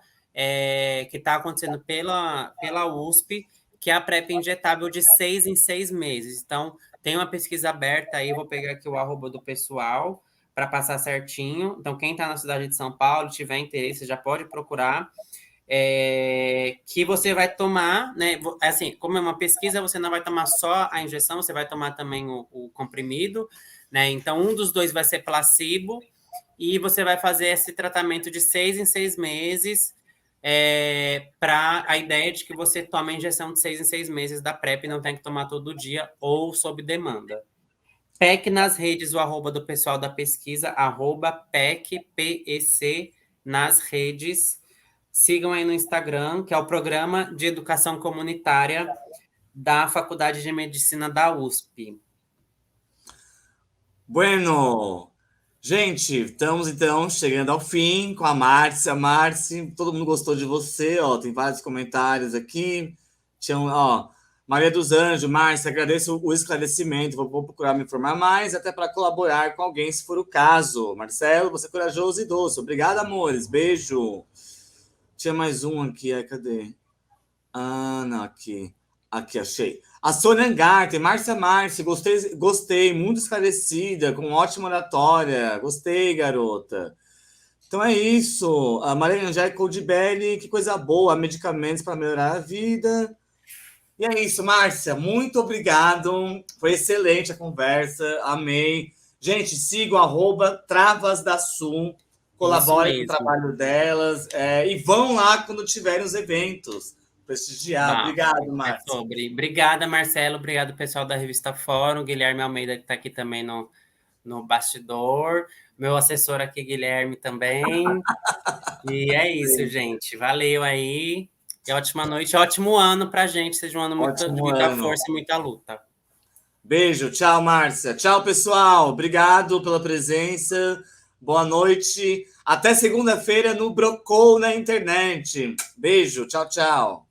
que está acontecendo pela USP, que é a PrEP injetável de 6 em 6 meses. Então, tem uma pesquisa aberta aí, vou pegar aqui o arroba do pessoal para passar certinho. Então, quem está na cidade de São Paulo, tiver interesse, já pode procurar. Que você vai tomar, né? Assim, como é uma pesquisa, você não vai tomar só a injeção, você vai tomar também o comprimido, né? Então, um dos dois vai ser placebo, e você vai fazer esse tratamento de 6 em 6 meses, para a ideia de que você toma a injeção de 6 em 6 meses da PrEP e não tem que tomar todo dia ou sob demanda. PEC nas redes, o arroba do pessoal da pesquisa, arroba PEC, PEC nas redes. Sigam aí no Instagram, que é o Programa de Educação Comunitária da Faculdade de Medicina da USP. Bueno, gente, estamos então chegando ao fim com a Márcia. Márcia, todo mundo gostou de você, ó, tem vários comentários aqui. Ó, Maria dos Anjos, Márcia, agradeço o esclarecimento, vou procurar me informar mais, até para colaborar com alguém, se for o caso. Marcelo, você é corajoso e doce. Obrigado, amores. Beijo. Tinha mais um aqui, cadê? Não, aqui. Aqui, achei. A Sônia Angarte, Márcia, gostei, muito esclarecida, com ótima oratória. Gostei, garota. Então é isso. A Maria Angélica Coldibelli, que coisa boa, medicamentos para melhorar a vida. E é isso, Márcia, muito obrigado. Foi excelente a conversa, amei. Gente, sigam @Travas da Sul, colaborem com o trabalho delas, e vão lá quando tiverem os eventos. Prestigiar. Obrigado, Márcia. Obrigada, Marcelo. Obrigado, pessoal da Revista Fórum. Guilherme Almeida, que está aqui também no no bastidor. Meu assessor aqui, Guilherme, também. E é isso, gente. Valeu aí. E ótima noite, ótimo ano pra gente. Seja um ano de Ótimo muita ano. força e muita luta. Beijo, tchau, Márcia. Tchau, pessoal. Obrigado pela presença. Boa noite. Até segunda-feira no Brocou na internet. Beijo, tchau, tchau.